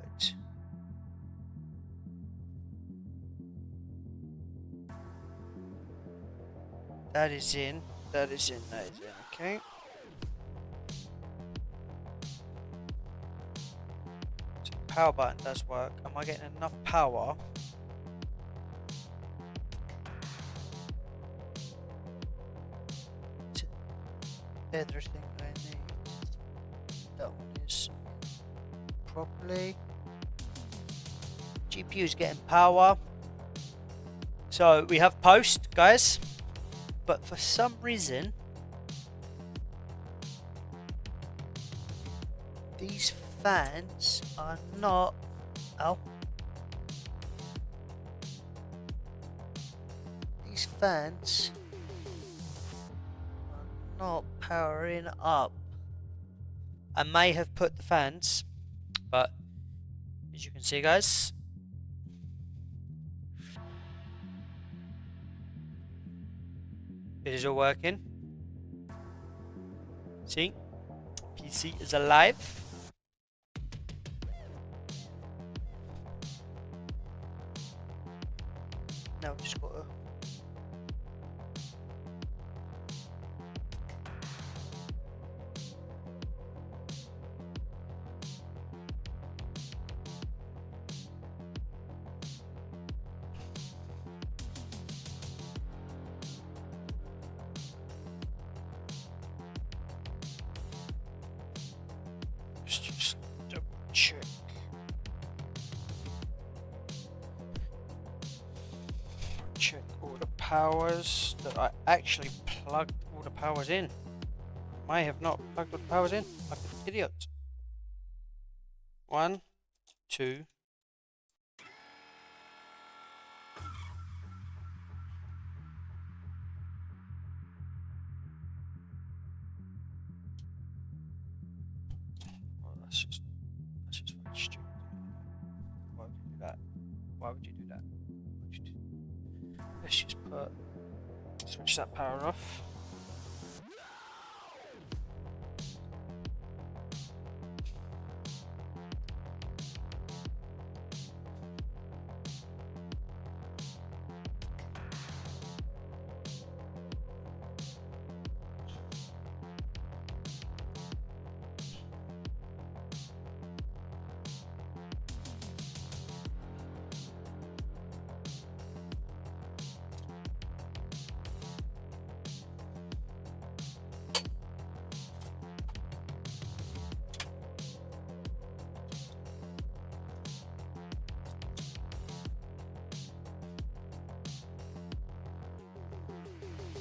That is in, that is in, that is in, okay. So the power button does work. Am I getting enough power? To everything I need. That one is properly. GPU is getting power. So we have post, guys. But for some reason, these fans are not. Oh. These fans are not powering up. I may have put the fans, but as you can see, guys, it is all working. See? PC is alive. Now we just gotta just double check. Check all the powers that I actually plugged all the powers in. I have not plugged all the powers in like an idiot. 1, 2. Well, that's just fucking stupid. Why would you do that? Why would you do that? Why would you do... Let's just switch that power off.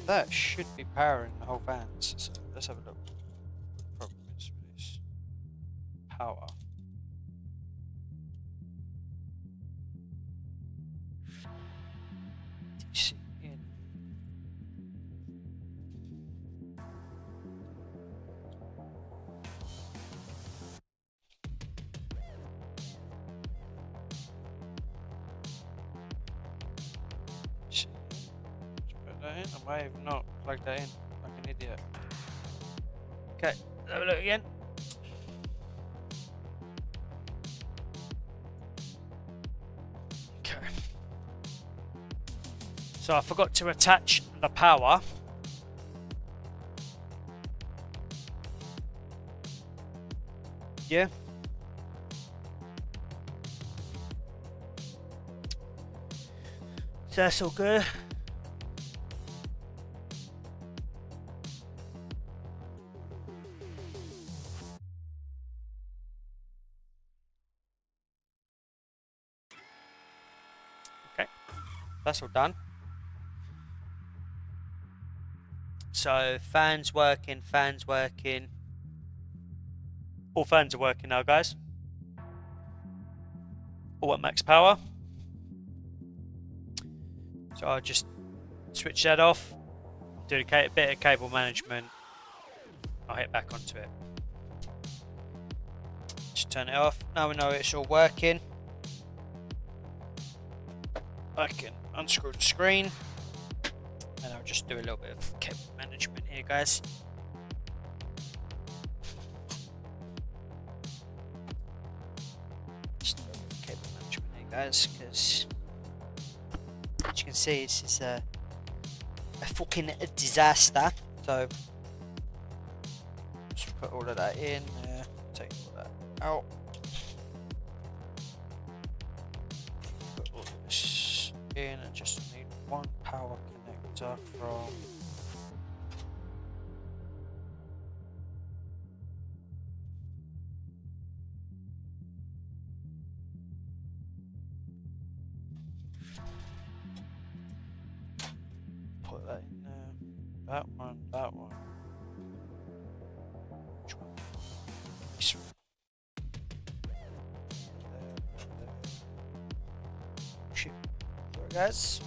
That should be powering the whole fans. So let's have a look. Problem is with this power. DC in. Just put that in. I might have not plugged that in like an idiot. Okay, have a look again. Okay. So I forgot to attach the power. Yeah. So that's all good. Okay, that's all done. So fans working, fans working. All fans are working now, guys. All at max power. So I'll just switch that off, do a bit of cable management. I'll hit back onto it. Just turn it off. Now we know it's all working. I can unscrew the screen and I'll just do a little bit of cable management here, guys. Just a little bit of cable management here, guys, because as you can see, this is a fucking disaster. So just put all of that in, take all that out. Put all this in and just need one power connector from put that in there. That one, that one. Which one? This one. There. Shit. Sorry, guys.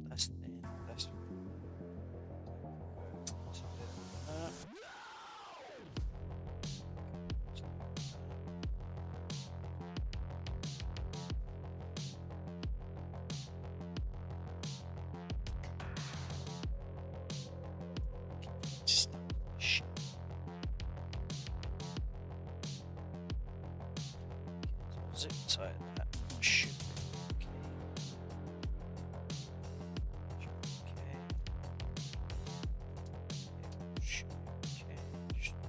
That's in, that's shit. Zip tie that. Should be okay. Should be okay. Should be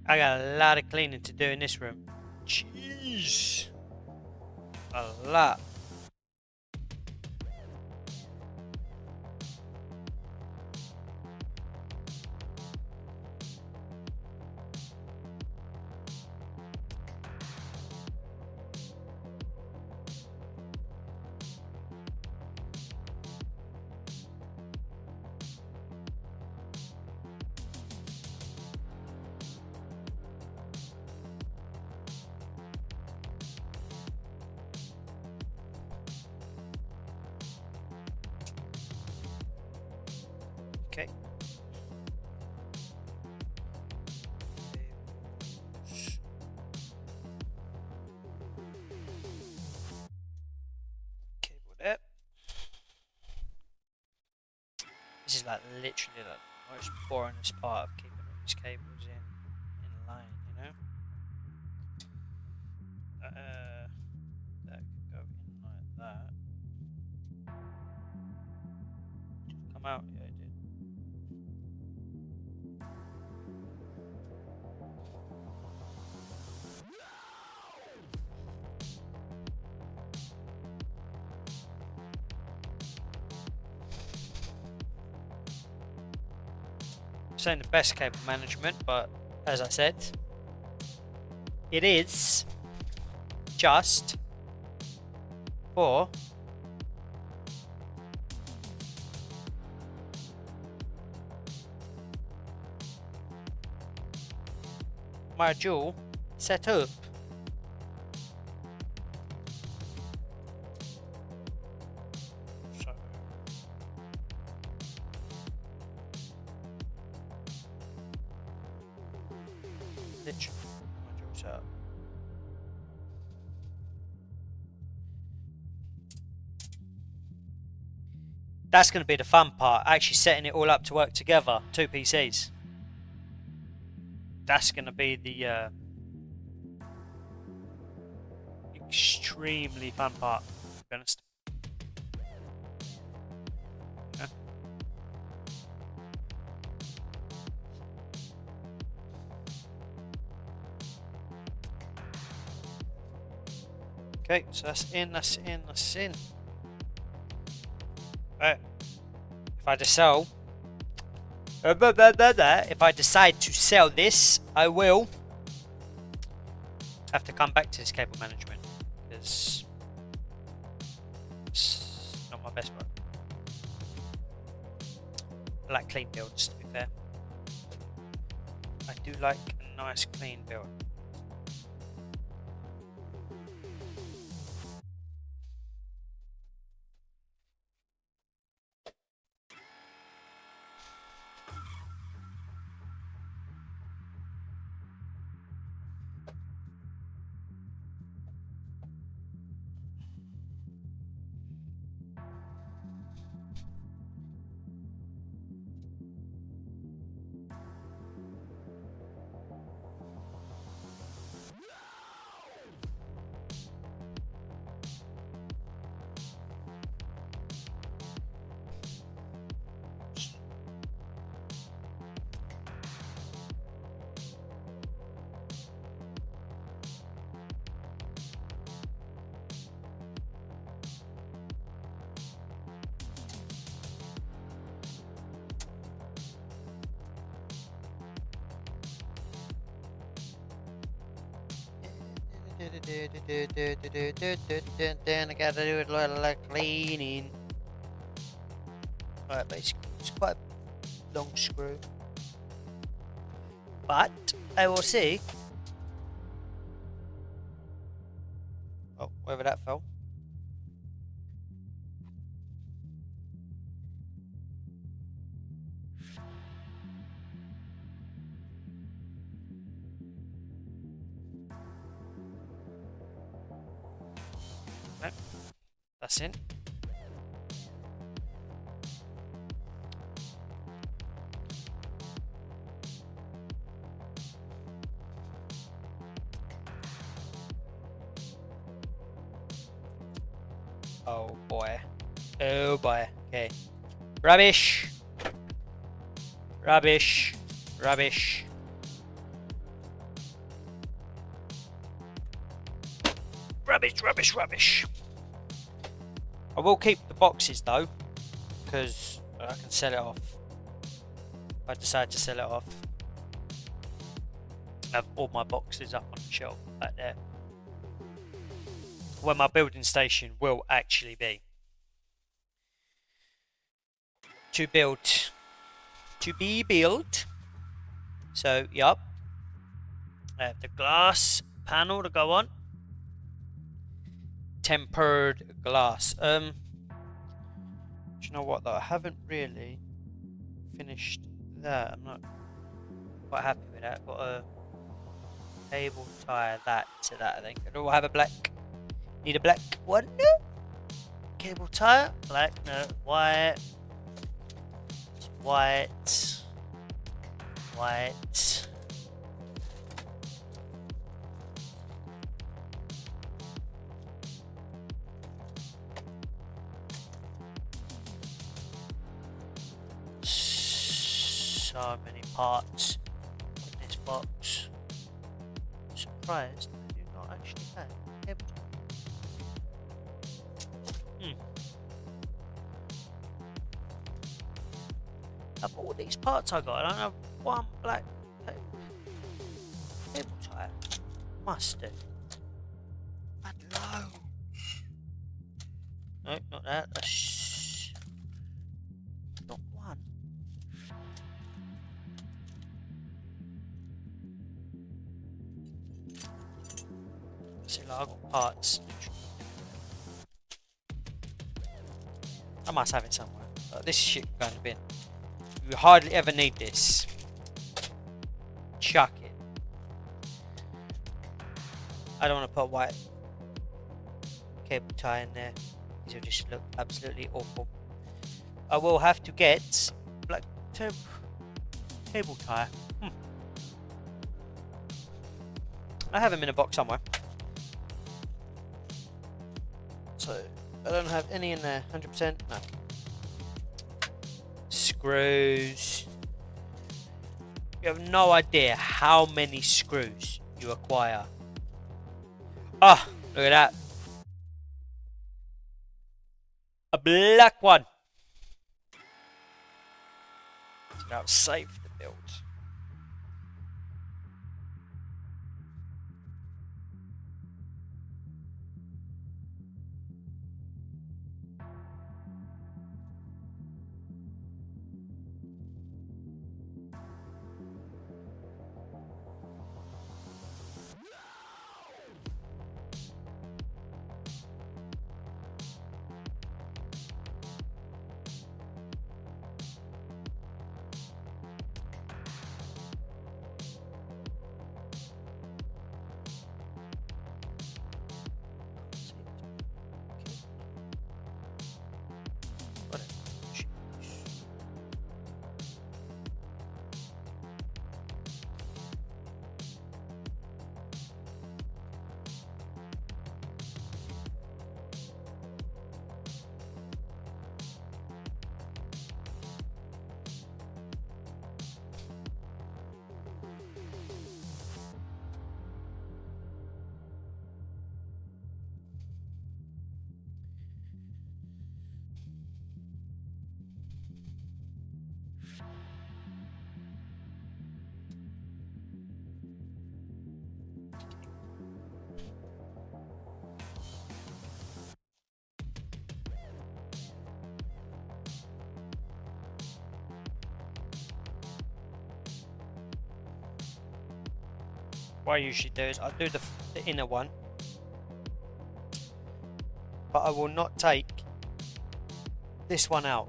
I got a lot of cleaning to do in this room. Jeez. A lot. Okay. Cable there. This is like literally like the most boringest part of keeping all these cables in line, you know. That could go in like that. Come out, yeah, it did. This ain't the best cable management, but as I said, it is just for my dual setup. So literally my dual setup. That's going to be the fun part, actually setting it all up to work together, two PCs. That's going to be the extremely fun part, to be honest. Yeah. Okay, so that's in. Right. If I decide to sell this, I will have to come back to this cable management because it's not my best work. I like clean builds, to be fair. I do like a nice clean build. Then I gotta do a little cleaning. Alright, basically, it's quite a long screw. But I will see. Oh, wherever that fell. No, that's in. Oh boy. Oh boy. Okay. Rubbish. Rubbish. Rubbish. Rubbish, rubbish, rubbish. I will keep the boxes though, because I can sell it off. If I decide to sell it off, I have all my boxes up on the shelf back there, where my building station will actually be. To be built. So, yup. I have the glass panel to go on. Tempered glass. Do you know what though? I haven't really finished that. I'm not quite happy with that. Got a cable tie that to that, I think. I don't have a black. Need a black one. No. Cable tie. Black. No. White. White. White. So many parts in this box. Surprised I do not actually have cable tie. Of all these parts I got, I don't have one black cable tie. Must have. Had loads. No, not that. That's not one. See, like, I've got parts. I must have it somewhere. But this shit going to bin. You hardly ever need this. Chuck it. I don't want to put white cable tie in there. These will just look absolutely awful. I will have to get black cable tie. I have them in a box somewhere. So I don't have any in there. 100%. No. Screws. You have no idea how many screws you acquire. Ah, look at that. A black one. So that will save the build. What I usually do is I'll do the inner one, but I will not take this one out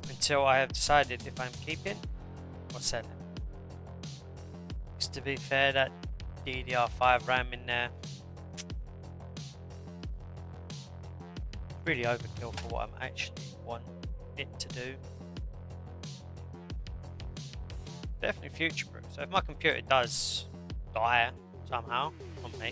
until I have decided if I'm keeping or selling. Because to be fair, that DDR5 RAM in there really overkill for what I'm actually want it to do. Definitely future-proof. So if my computer does die somehow on me,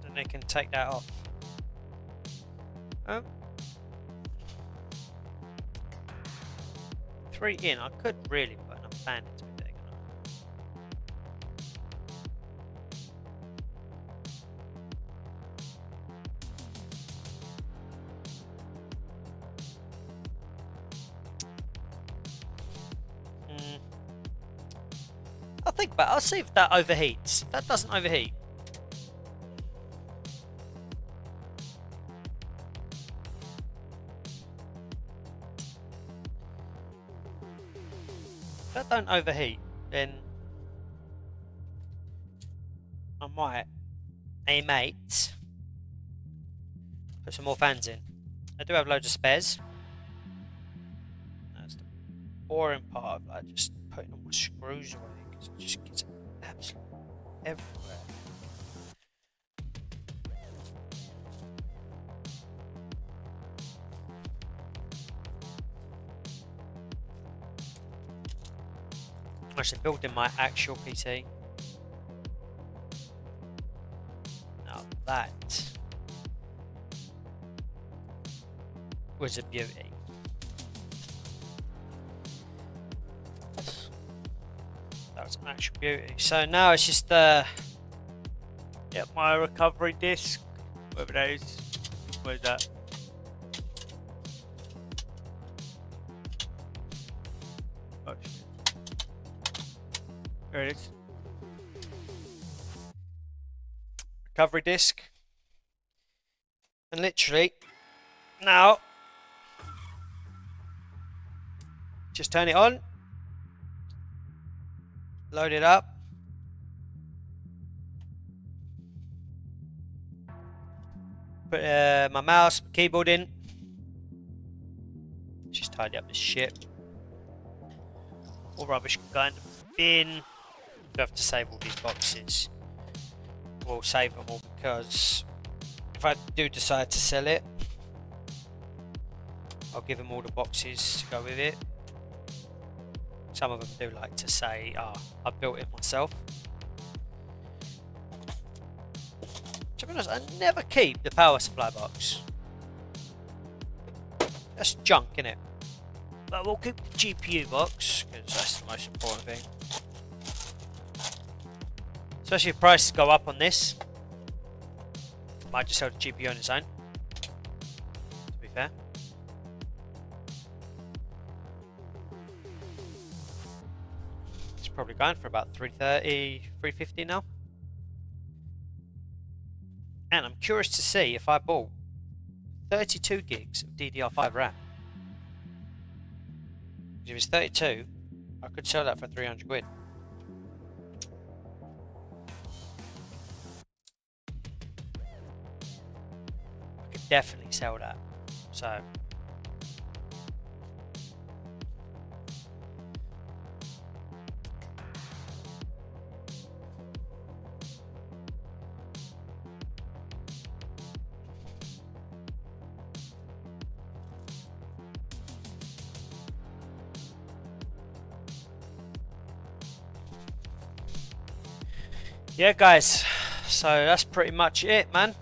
then they can take that off. 3 in, I could really put enough fan into it. think about it. I'll see if that overheats. That doesn't overheat. If that don't overheat, then I might, hey mate, put some more fans in. I do have loads of spares. That's the boring part of like just putting all my screws away because it just gets absolutely everywhere. I'm actually building my actual PC. Now that was a beauty. That was an actual beauty. So now it's just get my recovery disc, whatever that is. Where's that? Oh shit. There it is. Recovery disc. And literally now just turn it on, load it up, put my mouse, keyboard in, just tidy up this shit. All rubbish can go in the bin. You have to save all these boxes. We'll save them all because if I do decide to sell it, I'll give them all the boxes to go with it. Some of them do like to say, I built it myself. To be honest, I never keep the power supply box. That's junk, innit? But we'll keep the GPU box, because that's the most important thing. Especially if prices go up on this. Might just sell the GPU on its own, to be fair. It's probably going for about 330, 350 now. And I'm curious to see if I bought 32 gigs of DDR5 RAM. If it's 32, I could sell that for 300 quid. I could definitely sell that. So yeah guys, so that's pretty much it, man.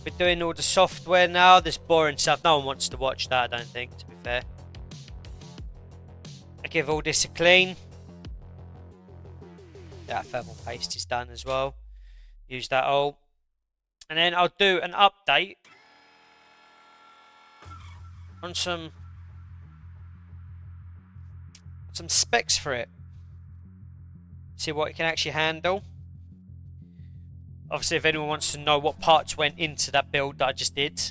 We're doing all the software now, this boring stuff. No one wants to watch that, I don't think, to be fair. I give all this a clean. That thermal paste is done as well. Use that all. And then I'll do an update on some specs for it. See what it can actually handle. Obviously, if anyone wants to know what parts went into that build that I just did,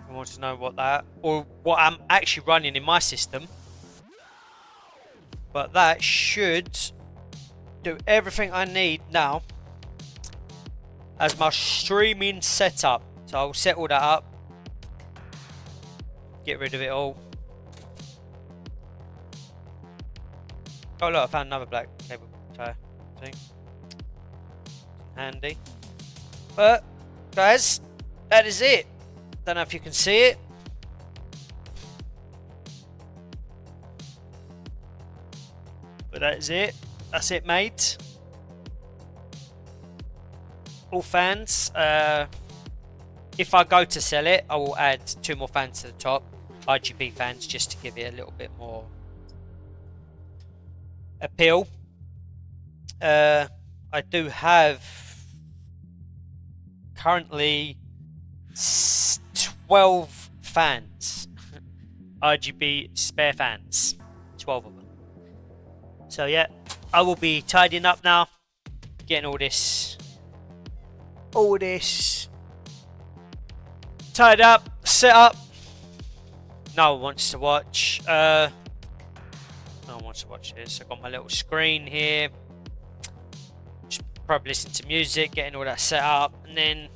I want to know what that, or what I'm actually running in my system. But that should do everything I need now as my streaming setup. So I'll set all that up, get rid of it all. Oh look, I found another black cable tie thing. Handy. But guys, that is it. Don't know if you can see it. But that is it. That's it, mate. All fans. If I go to sell it, I will add 2 more fans to the top. RGB fans, just to give it a little bit more appeal. I do have currently 12 fans, RGB spare fans, 12 of them. So yeah, I will be tidying up now, getting all this tied up, set up. No one wants to watch. No one wants to watch this. I've got my little screen here. Just probably listen to music, getting all that set up, and then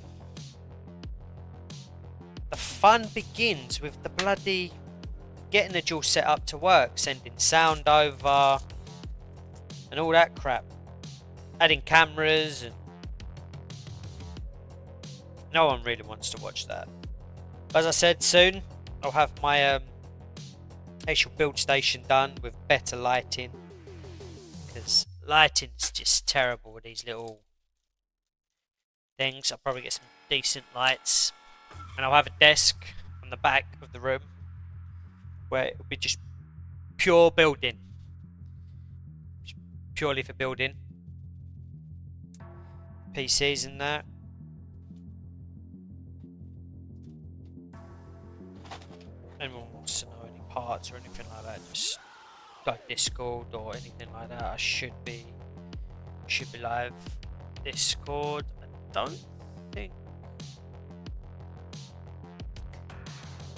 the fun begins with the bloody getting the dual setup to work, sending sound over, and all that crap. Adding cameras, and no one really wants to watch that. But as I said, soon I'll have my actual build station done with better lighting, because lighting's just terrible with these little things. I'll probably get some decent lights, and I'll have a desk on the back of the room where it'll be just pure building, just purely for building PCs and that. Anyone wants to know any parts or anything like that, just like Discord or anything like that, I should be live. Discord, I don't think.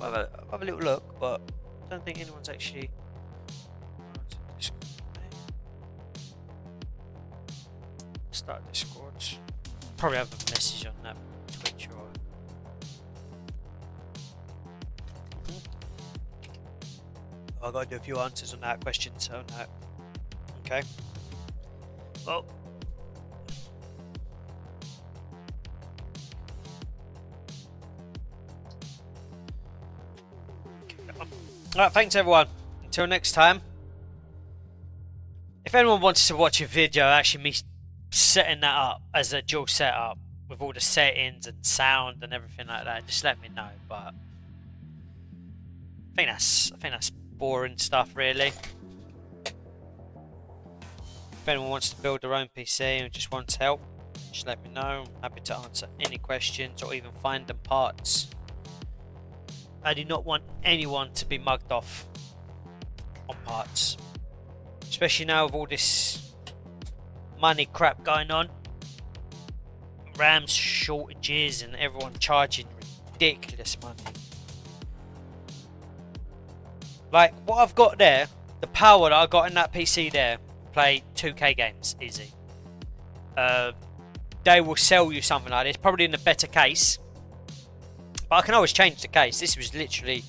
I'll have a little look, but I don't think anyone's actually Discord. Start Discord. Probably have a message on that Twitch or. I've got to do a few answers on that question, so no. Okay. Well. Alright, thanks everyone. Until next time. If anyone wants to watch a video, actually me setting that up as a dual setup with all the settings and sound and everything like that, just let me know. But I think that's boring stuff, really. If anyone wants to build their own PC and just wants help, just let me know. I'm happy to answer any questions or even find them parts. I do not want anyone to be mugged off on parts, especially now with all this money crap going on, RAM shortages and everyone charging ridiculous money. Like what I've got there, the power that I got in that PC there, play 2K games easy. They will sell you something like this, probably in a better case. But I can always change the case. This was literally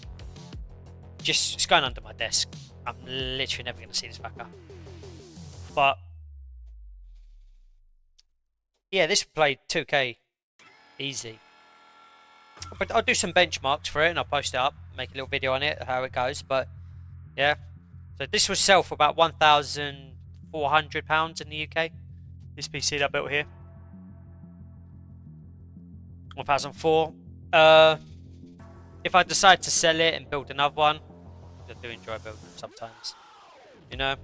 just it's going under my desk. I'm literally never going to see this fucker. But yeah, this played 2K easy. But I'll do some benchmarks for it and I'll post it up, make a little video on it, how it goes. But yeah, so this will sell for about £1,400 in the UK. This PC that I built here, 1,004. If I decide to sell it and build another one, I do enjoy building them sometimes, you know.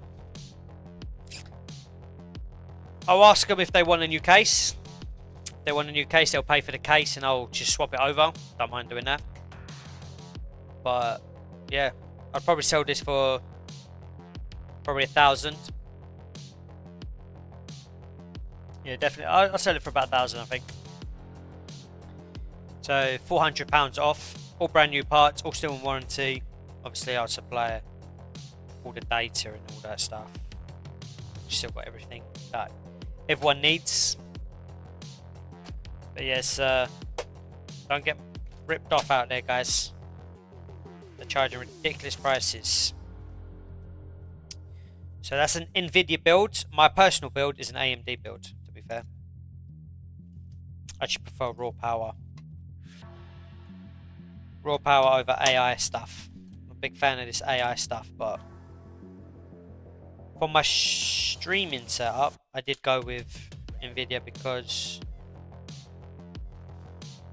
I'll ask them if they want a new case. If they want a new case, they'll pay for the case and I'll just swap it over. Don't mind doing that. But yeah, I'd probably sell this for probably 1,000. Yeah, definitely. I'll sell it for about 1,000, I think. So £400 off, all brand new parts, all still in warranty. Obviously I'll supply all the data and all that stuff. Still got everything that everyone needs. But yes, don't get ripped off out there, guys. They're charging ridiculous prices. So that's an NVIDIA build. My personal build is an AMD build, to be fair. I actually prefer raw power. Raw power over AI stuff. I'm a big fan of this AI stuff, but for my streaming setup, I did go with NVIDIA because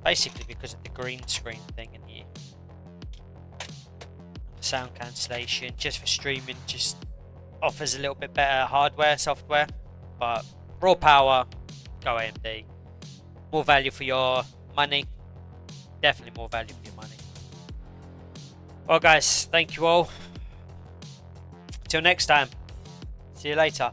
basically because of the green screen thing in here. The sound cancellation, just for streaming, just offers a little bit better hardware, software. But raw power, go AMD. More value for your money. Definitely more value for your money. Well guys, thank you all. Till next time. See you later.